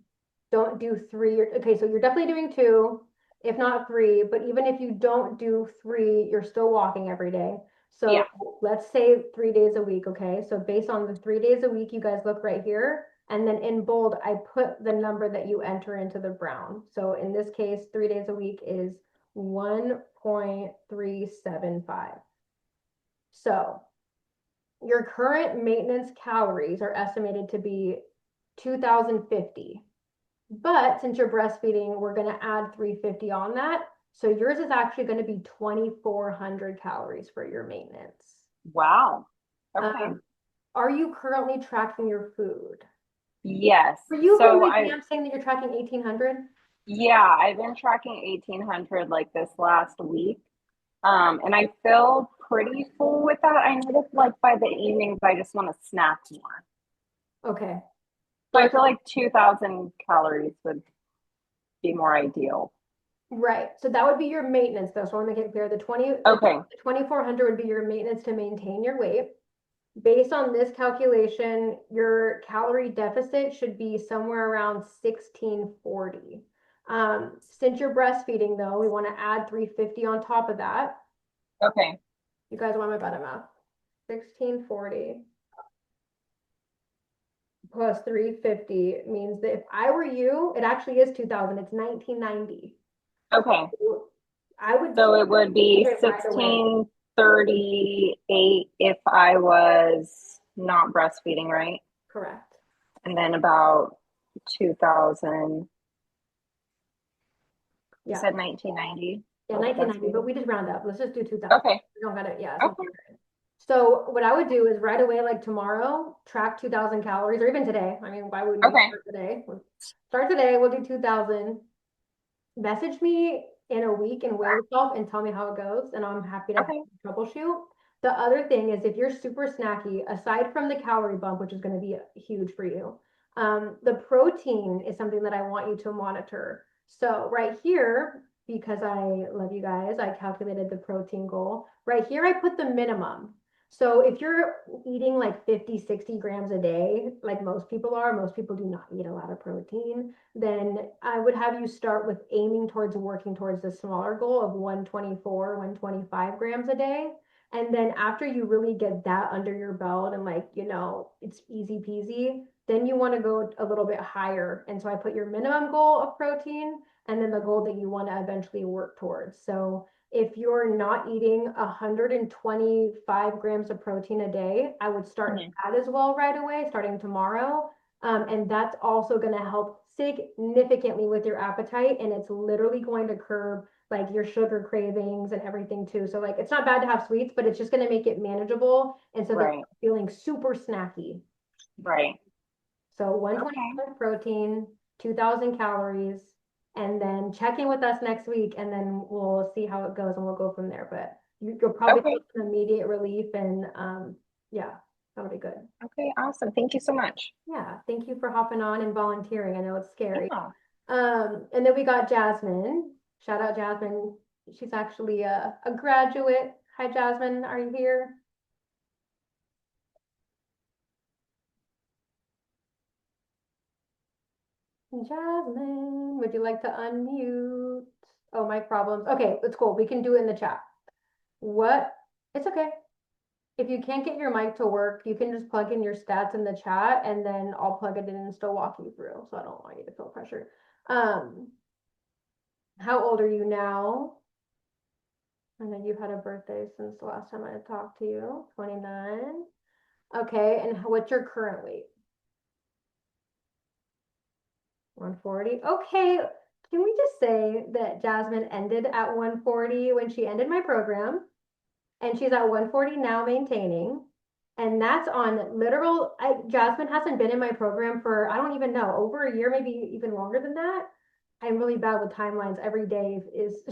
don't do three, okay, so you're definitely doing two, if not three, but even if you don't do three, you're still walking every day. So Yeah. let's say 3 days a week, okay? So based on the 3 days a week, you guys look right here. And then in bold, I put the number that you enter into the brown. So in this case, 3 days a week is 1.375. So your current maintenance calories are estimated to be 2,050. But since you're breastfeeding, we're going to add 350 on that. So yours is actually going to be 2,400 calories for your maintenance. Wow. Okay. Are you currently tracking your food? Yes. Were you So really saying that you're tracking 1,800? yeah, I've been tracking 1,800 like this last week. And I feel pretty full with that. I noticed like by the evenings, I just want to snack more. Okay. So I feel like 2,000 calories would be more ideal. Right. So that would be your maintenance though. So I want to make it clear. The Okay. 2,400 would be your maintenance to maintain your weight. Based on this calculation, your calorie deficit should be somewhere around 1,640. Since you're breastfeeding though, we want to add 350 on top of that. Okay. You guys want my better math? 1,640 plus 350 means that if I were you, it actually is 2,000. It's 1,990. Okay. I would So it would be it right away. 1638 if I was not breastfeeding, right? Correct. And then about 2,000. You Yeah. said 1990. Yeah, for 1990, but breastfeeding? we just round up. Let's just do 2,000. Okay. We don't gotta, yeah. Okay. So what I would do is right away, like tomorrow, track 2,000 calories, or even today. I mean, why wouldn't we Okay. start today? Start today, we'll do 2,000. Message me in a week and weigh yourself and tell me how it goes, and I'm happy to Okay. troubleshoot. The other thing is if you're super snacky, aside from the calorie bump, which is going to be huge for you, the protein is something that I want you to monitor. So right here, because I love you guys, I calculated the protein goal. Right here, I put the minimum. So if you're eating like 50, 60 grams a day, like most people are, most people do not eat a lot of protein, then I would have you start with aiming towards working towards the smaller goal of 124, 125 grams a day. And then after you really get that under your belt and like, it's easy peasy, then you want to go a little bit higher. And so I put your minimum goal of protein and then the goal that you want to eventually work towards. So if you're not eating 125 grams of protein a day, I would start that as well right away, starting tomorrow. And that's also going to help significantly with your appetite. And it's literally going to curb like your sugar cravings and everything too. So like, it's not bad to have sweets, but it's just going to make it manageable. And so that you're feeling super snacky. Right. So 125 protein, 2,000 calories, and then check in with us next week and then we'll see how it goes and we'll go from there. But you'll probably feel some immediate relief and yeah, that'll be good. Okay, awesome. Thank you so much. Yeah, thank you for hopping on and volunteering. I know it's scary. Yeah. And then we got Jasmine. Shout out Jasmine. She's actually a graduate. Hi, Jasmine. Are you here? Jasmine, would you like to unmute? Oh, mic problems. Okay, it's cool. We can do it in the chat. What? It's okay. If you can't get your mic to work, you can just plug in your stats in the chat and then I'll plug it in and still walk you through. So I don't want you to feel pressure. How old are you now? I know you've had a birthday since the last time I had talked to you. 29. Okay, and what's your current weight? 140. Okay, can we just say that Jasmine ended at 140 when she ended my program? And she's at 140 now maintaining. And that's on literal, Jasmine hasn't been in my program for, I don't even know, over a year, maybe even longer than that. I'm really bad with timelines. Every day is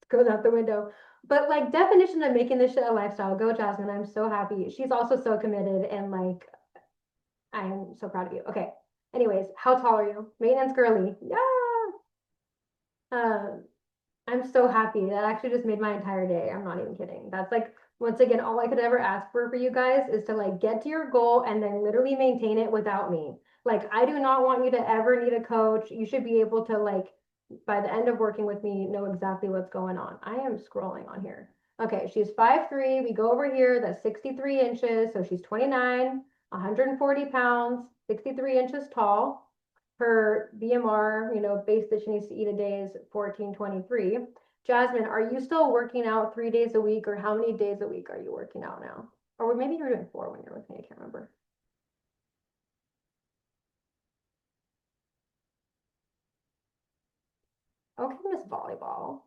goes out the window. But like definition of making this shit a lifestyle. Go Jasmine. I'm so happy. She's also so committed and like I'm so proud of you. Okay. Anyways, how tall are you? Maintenance girly. Yeah. I'm so happy. That actually just made my entire day. I'm not even kidding. That's like, once again, all I could ever ask for you guys is to like get to your goal and then literally maintain it without me. Like, I do not want you to ever need a coach. You should be able to like, by the end of working with me, know exactly what's going on. I am scrolling on here. Okay, she's 5'3". We go over here, that's 63 inches. So she's 29, 140 pounds, 63 inches tall. Her BMR, base that she needs to eat a day is 1423. Jasmine, are you still working out 3 days a week, or how many days a week are you working out now? Or maybe you were doing 4 when you were with me, I can't remember. Okay, Miss Volleyball.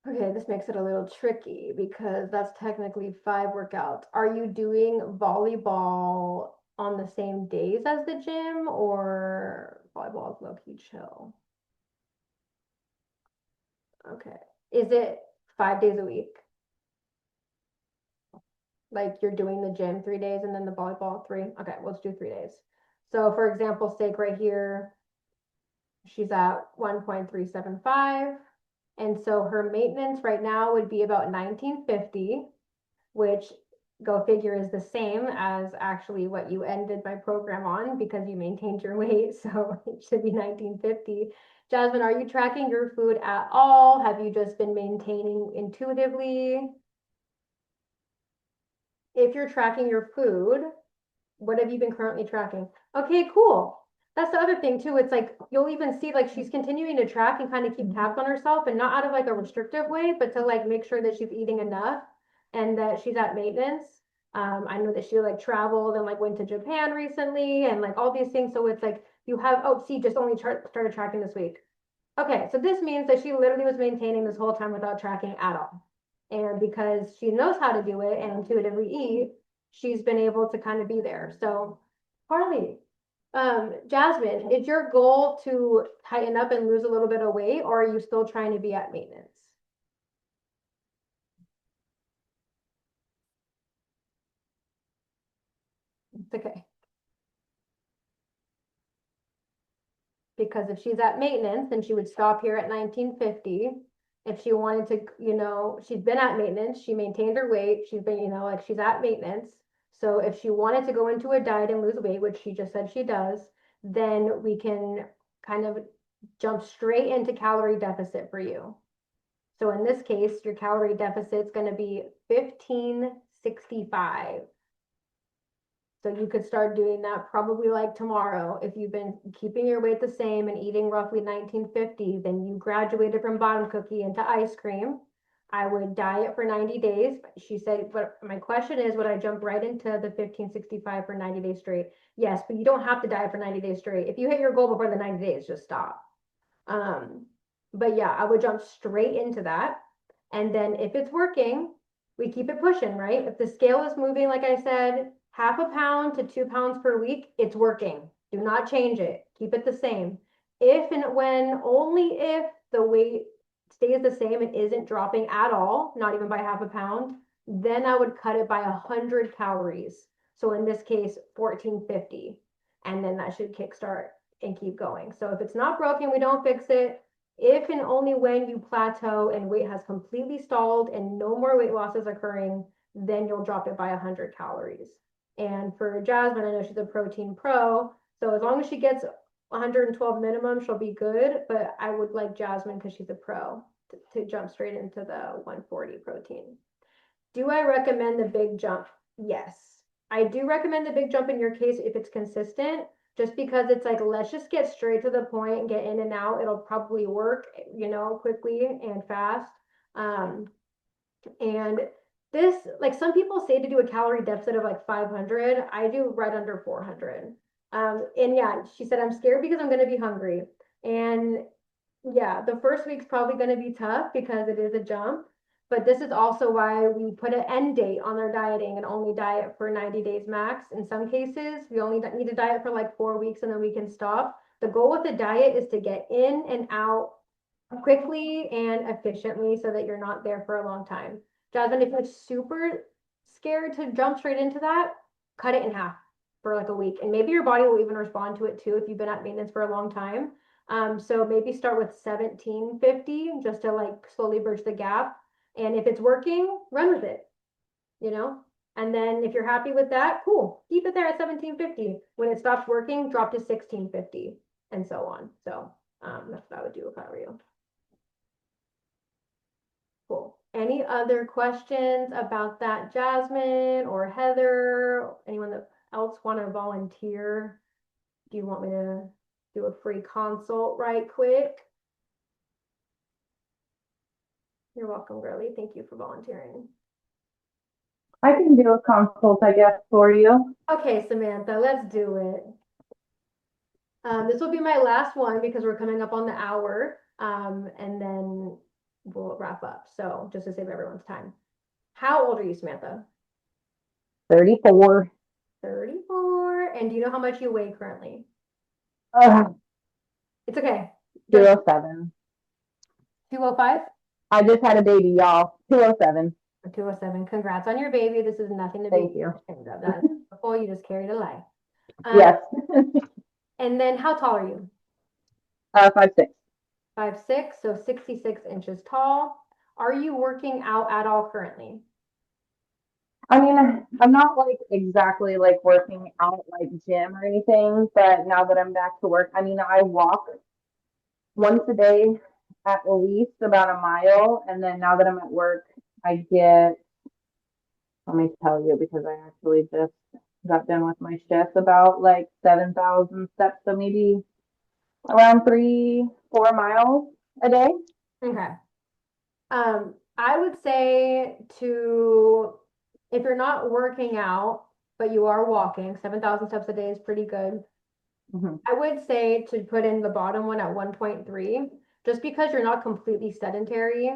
Okay, this makes it a little tricky because that's technically 5 workouts. Are you doing volleyball on the same days as the gym, or volleyball is low-key chill? Okay. Is it 5 days a week? Like you're doing the gym 3 days and then the volleyball 3? Okay, let's do 3 days. So for example, sake right here, she's at 1.375. And so her maintenance right now would be about 1950, which go figure is the same as actually what you ended my program on because you maintained your weight. So it should be 1950. Jasmine, are you tracking your food at all? Have you just been maintaining intuitively? If you're tracking your food, what have you been currently tracking? Okay, cool. That's the other thing too. It's like you'll even see like she's continuing to track and kind of keep tabs on herself, and not out of like a restrictive way, but to like make sure that she's eating enough and that she's at maintenance. I know that she like traveled and like went to Japan recently and like all these things. So it's like you have, oh, see, just only started tracking this week. Okay, so this means that she literally was maintaining this whole time without tracking at all. And because she knows how to do it and intuitively eat, she's been able to kind of be there. So Harley, Jasmine, is your goal to tighten up and lose a little bit of weight, or are you still trying to be at maintenance? It's okay. Because if she's at maintenance, then she would stop here at 1950. If she wanted to, she's been at maintenance, she maintained her weight, she's been, like she's at maintenance. So if she wanted to go into a diet and lose weight, which she just said she does, then we can kind of jump straight into calorie deficit for you. So in this case, your calorie deficit is going to be 1565. So you could start doing that probably like tomorrow. If you've been keeping your weight the same and eating roughly 1950, then you graduated from bottom cookie into ice cream. I would diet for 90 days. She said, but my question is, would I jump right into the 1565 for 90 days straight? Yes, but you don't have to diet for 90 days straight. If you hit your goal before the 90 days, just stop. But yeah, I would jump straight into that. And then if it's working, we keep it pushing, right? If the scale is moving, like I said, 0.5 pound to 2 pounds per week, it's working. Do not change it. Keep it the same. If and when, only if the weight stays the same and isn't dropping at all, not even by 0.5 pound, then I would cut it by 100 calories. So in this case, 1450. And then that should kickstart and keep going. So if it's not broken, we don't fix it. If and only when you plateau and weight has completely stalled and no more weight loss is occurring, then you'll drop it by 100 calories. And for Jasmine, I know she's a protein pro. So as long as she gets 112 minimum, she'll be good, but I would like Jasmine because she's a pro to jump straight into the 140 protein. Do I recommend the big jump? Yes. I do recommend the big jump in your case if it's consistent, just because it's like, let's just get straight to the point and get in and out. It'll probably work, quickly and fast. And this, like some people say to do a calorie deficit of like 500, I do right under 400. And yeah, she said, I'm scared because I'm going to be hungry. And yeah, the first week's probably going to be tough because it is a jump. But this is also why we put an end date on our dieting and only diet for 90 days max. In some cases, we only need to diet for like 4 weeks and then we can stop. The goal with the diet is to get in and out quickly and efficiently so that you're not there for a long time. Jasmine, if you're super scared to jump straight into that, cut it in half for like a week. And maybe your body will even respond to it too if you've been at maintenance for a long time. So maybe start with 1750 just to like slowly bridge the gap. And if it's working, run with it, And then if you're happy with that, cool. Keep it there at 1750. When it stops working, drop to 1650 and so on. So that's what I would do if I were you. Cool. Any other questions about that, Jasmine or Heather? Anyone else want to volunteer? Do you want me to do a free consult right quick? You're welcome, girly. Thank you for volunteering. I can do a consult, I guess, for you. Okay, Samantha, let's do it. This will be my last one because we're coming up on the hour, and then we'll wrap up. So just to save everyone's time. How old are you, Samantha? 34. 34. And do you know how much you weigh currently? It's okay. 207. 205? I just had a baby, y'all. 207. 207. Congrats on your baby. This is nothing to Thank be you. ashamed of. That is before you just carried a lie. Yes. And then how tall are you? 5'6". 5'6", so 66 inches tall. Are you working out at all currently? I mean, I'm not like exactly like working out like gym or anything, but now that I'm back to work, I mean, I walk once a day at least about a mile. And then now that I'm at work, I get, let me tell you, because I actually just got done with my shift, about like 7,000 steps. So maybe around 3-4 miles a day. Okay. I would say if you're not working out, but you are walking, 7,000 steps a day is pretty good. Mm-hmm. I would say to put in the bottom one at 1.3, just because you're not completely sedentary,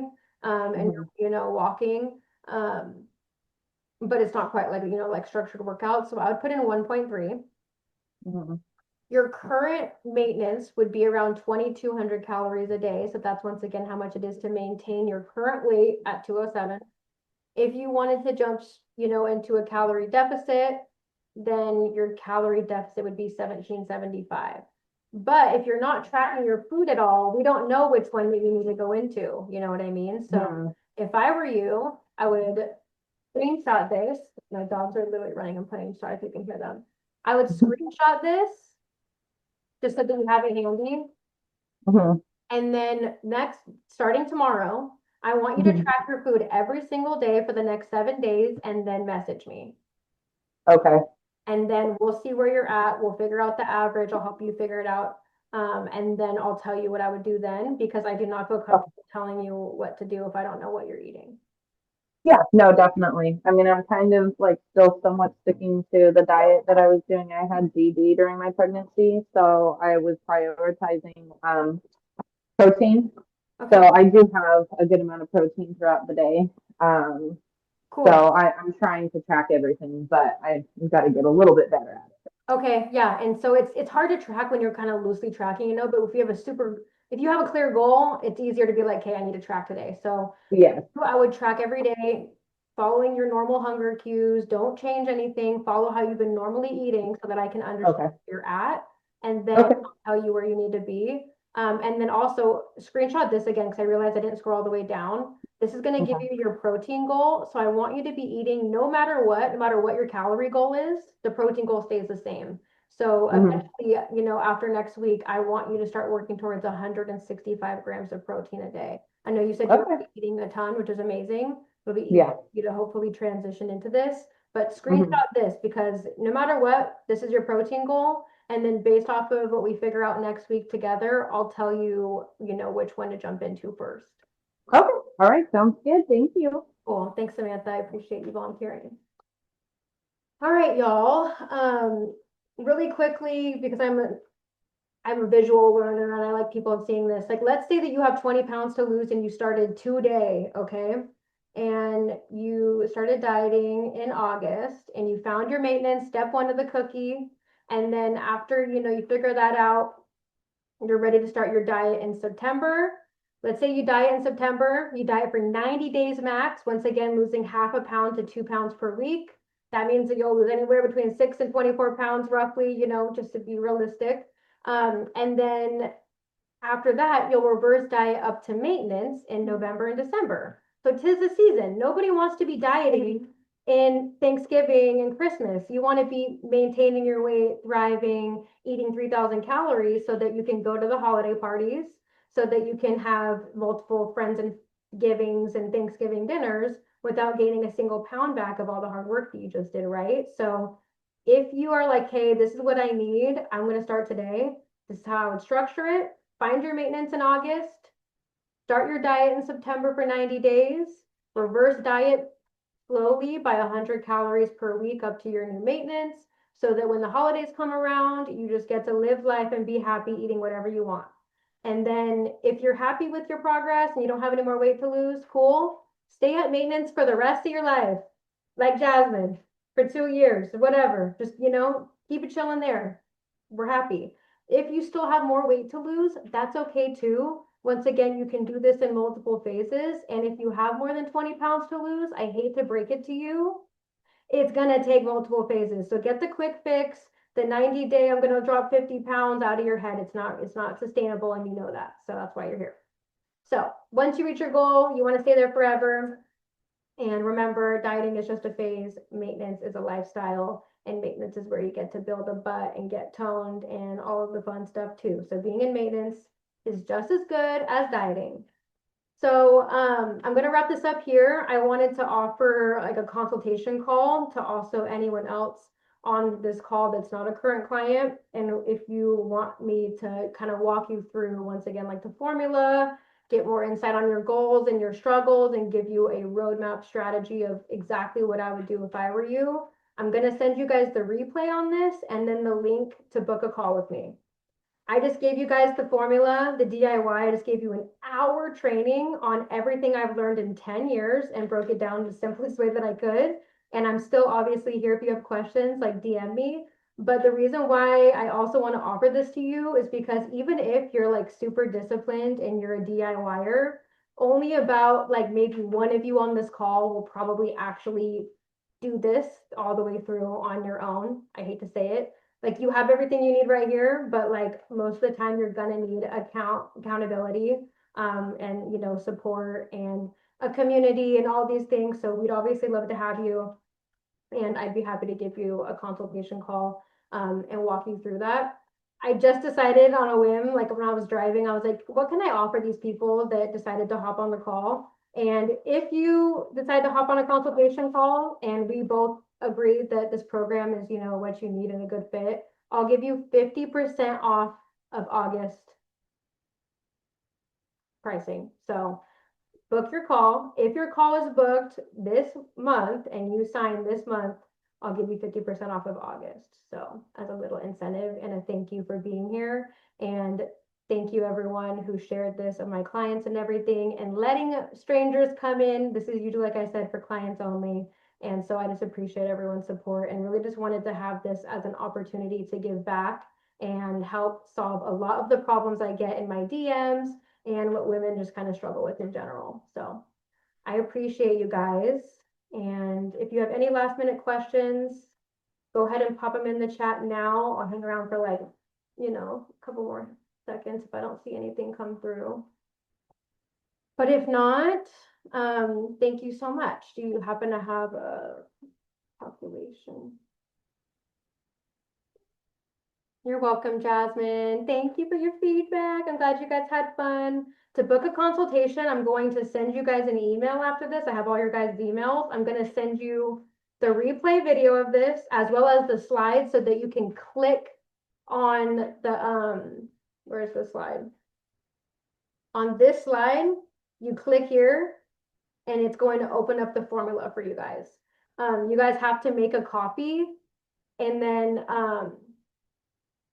and you're, walking, but it's not quite like, like structured workout. So I would put in 1.3. Mm-hmm. Your current maintenance would be around 2,200 calories a day. So that's once again how much it is to maintain your current weight at 207. If you wanted to jump, into a calorie deficit, then your calorie deficit would be 1,775. But if you're not tracking your food at all, we don't know which one you need to go into. You know what I mean? So if I were you, I would screenshot this. My dogs are literally running and playing. Sorry if you can hear them. I would screenshot this just so that you have it handy. Mm-hmm. And then starting tomorrow, I want you to track your food every single day for the next 7 days and then message me. Okay. And then we'll see where you're at. We'll figure out the average. I'll help you figure it out. And then I'll tell you what I would do then, because I do not feel comfortable telling you what to do if I don't know what you're eating. Yeah, no, definitely. I mean, I'm kind of like still somewhat sticking to the diet that I was doing. I had DD during my pregnancy, so I was prioritizing protein. Okay. So I do have a good amount of protein throughout the day. Cool. So I'm trying to track everything, but I've got to get a little bit better at it. Okay, yeah. And so it's hard to track when you're kind of loosely tracking, but if you have a clear goal, it's easier to be like, okay, I need to track today. So yeah, I would track every day, following your normal hunger cues. Don't change anything. Follow how you've been normally eating so that I can understand where you're at, and then I'll tell you where you need to be. And then also screenshot this again, because I realized I didn't scroll all the way down. This is going to give you your protein goal. So I want you to be eating no matter what your calorie goal is, the protein goal stays the same. So Mhm. eventually, after next week, I want you to start working towards 165 grams of protein a day. I know you said you're Okay. eating a ton, which is amazing. It'll be easy Yeah. for you to hopefully transition into this, but Mhm. screenshot this because no matter what, this is your protein goal. And then based off of what we figure out next week together, I'll tell you, which one to jump into first. Okay. All right. Sounds good. Thank you. Cool. Thanks, Samantha. I appreciate you volunteering. All right, y'all. Really quickly, because I'm a visual learner and I like people seeing this. Like, let's say that you have 20 pounds to lose and you started today, okay? And you started dieting in August and you found your maintenance, step one of the cookie. And then after, you figure that out, you're ready to start your diet in September. Let's say you diet in September, you diet for 90 days max, once again, losing half a pound to 2 pounds per week. That means that you'll lose anywhere between 6 and 24 pounds roughly, just to be realistic. And then after that, you'll reverse diet up to maintenance in November and December. So 'tis the season. Nobody wants to be dieting in Thanksgiving and Christmas. You want to be maintaining your weight, thriving, eating 3,000 calories so that you can go to the holiday parties, so that you can have multiple friends and givings and Thanksgiving dinners without gaining a single pound back of all the hard work that you just did, right? So if you are like, hey, this is what I need, I'm going to start today. This is how I would structure it. Find your maintenance in August, start your diet in September for 90 days, reverse diet slowly by 100 calories per week up to your new maintenance, so that when the holidays come around, you just get to live life and be happy eating whatever you want. And then if you're happy with your progress and you don't have any more weight to lose, cool. Stay at maintenance for the rest of your life, like Jasmine, for 2 years, whatever. Just, keep it chilling there. We're happy. If you still have more weight to lose, that's okay too. Once again, you can do this in multiple phases. And if you have more than 20 pounds to lose, I hate to break it to you, it's gonna take multiple phases. So get the quick fix, the 90-day, I'm gonna drop 50 pounds out of your head. It's not sustainable and you know that. So that's why you're here. So once you reach your goal, you wanna stay there forever. And remember, dieting is just a phase, maintenance is a lifestyle, and maintenance is where you get to build a butt and get toned and all of the fun stuff too. So being in maintenance is just as good as dieting. So I'm going to wrap this up here. I wanted to offer like a consultation call to also anyone else on this call that's not a current client. And if you want me to kind of walk you through, once again, like the formula, get more insight on your goals and your struggles, and give you a roadmap strategy of exactly what I would do if I were you, I'm going to send you guys the replay on this and then the link to book a call with me. I just gave you guys the formula, the DIY. I just gave you an hour training on everything I've learned in 10 years and broke it down the simplest way that I could. And I'm still obviously here if you have questions, like DM me. But the reason why I also want to offer this to you is because even if you're like super disciplined and you're a DIYer, only about like maybe one of you on this call will probably actually do this all the way through on your own. I hate to say it. Like, you have everything you need right here, but like most of the time you're gonna need accountability, and support and a community and all these things. So we'd obviously love to have you, and I'd be happy to give you a consultation call, and walk you through that. I just decided on a whim, like when I was driving, I was like, what can I offer these people that decided to hop on the call? And if you decide to hop on a consultation call and we both agree that this program is, what you need and a good fit, I'll give you 50% off of August pricing. So book your call. If your call is booked this month and you sign this month, I'll give you 50% off of August. So as a little incentive and a thank you for being here. And thank you everyone who shared this of my clients and everything, and letting strangers come in. This is usually, like I said, for clients only. And so I just appreciate everyone's support and really just wanted to have this as an opportunity to give back and help solve a lot of the problems I get in my DMs and what women just kind of struggle with in general. So I appreciate you guys. And if you have any last minute questions, go ahead and pop them in the chat now. I'll hang around for like, a couple more seconds if I don't see anything come through. But if not, thank you so much. Do you happen to have a calculation? You're welcome, Jasmine. Thank you for your feedback. I'm glad you guys had fun. To book a consultation, I'm going to send you guys an email after this. I have all your guys' emails. I'm going to send you the replay video of this as well as the slides so that you can click on the where's the slide? On this slide, you click here and it's going to open up the formula for you guys. You guys have to make a copy and then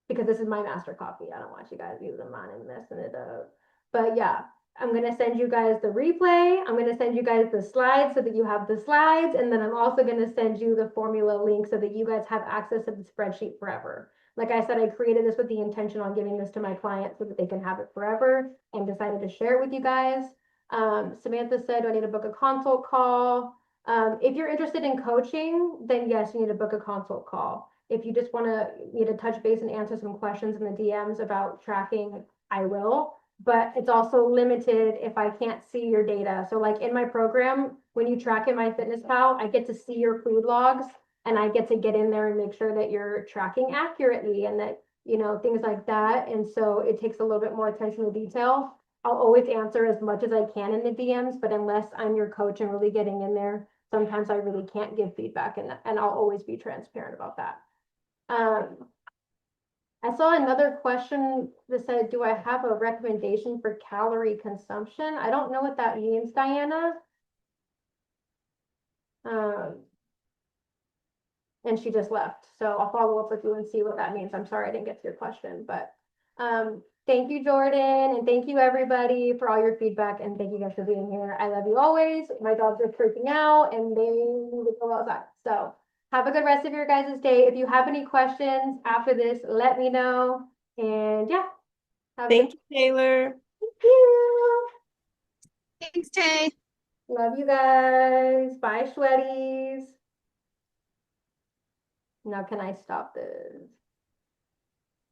because this is my master copy. I don't want you guys using mine and messing it up. But yeah, I'm gonna send you guys the replay. I'm gonna send you guys the slides so that you have the slides. And then I'm also gonna send you the formula link so that you guys have access to the spreadsheet forever. Like I said, I created this with the intention on giving this to my clients so that they can have it forever and decided to share it with you guys. Samantha said, do I need to book a consult call? If you're interested in coaching, then yes, you need to book a consult call. If you just want to need to touch base and answer some questions in the DMs about tracking, I will. But it's also limited if I can't see your data. So like in my program, when you track in MyFitnessPal, I get to see your food logs and I get to get in there and make sure that you're tracking accurately and that, you know, things like that. And so it takes a little bit more attention to detail. I'll always answer as much as I can in the DMs, but unless I'm your coach and really getting in there, sometimes I really can't give feedback and I'll always be transparent about that. I saw another question that said, do I have a recommendation for calorie consumption? I don't know what that means, Diana. And she just left. So I'll follow up with you and see what that means. I'm sorry I didn't get to your question, but thank you, Jordan, and thank you everybody for all your feedback, and thank you guys for being here. I love you always. My dogs are freaking out and they need to go outside. So have a good rest of your guys' day. If you have any questions after this, let me know. And yeah. Thank you, Taylor. Thank you. Thanks, Tay. Love you guys. Bye, sweaties. Now can I stop this?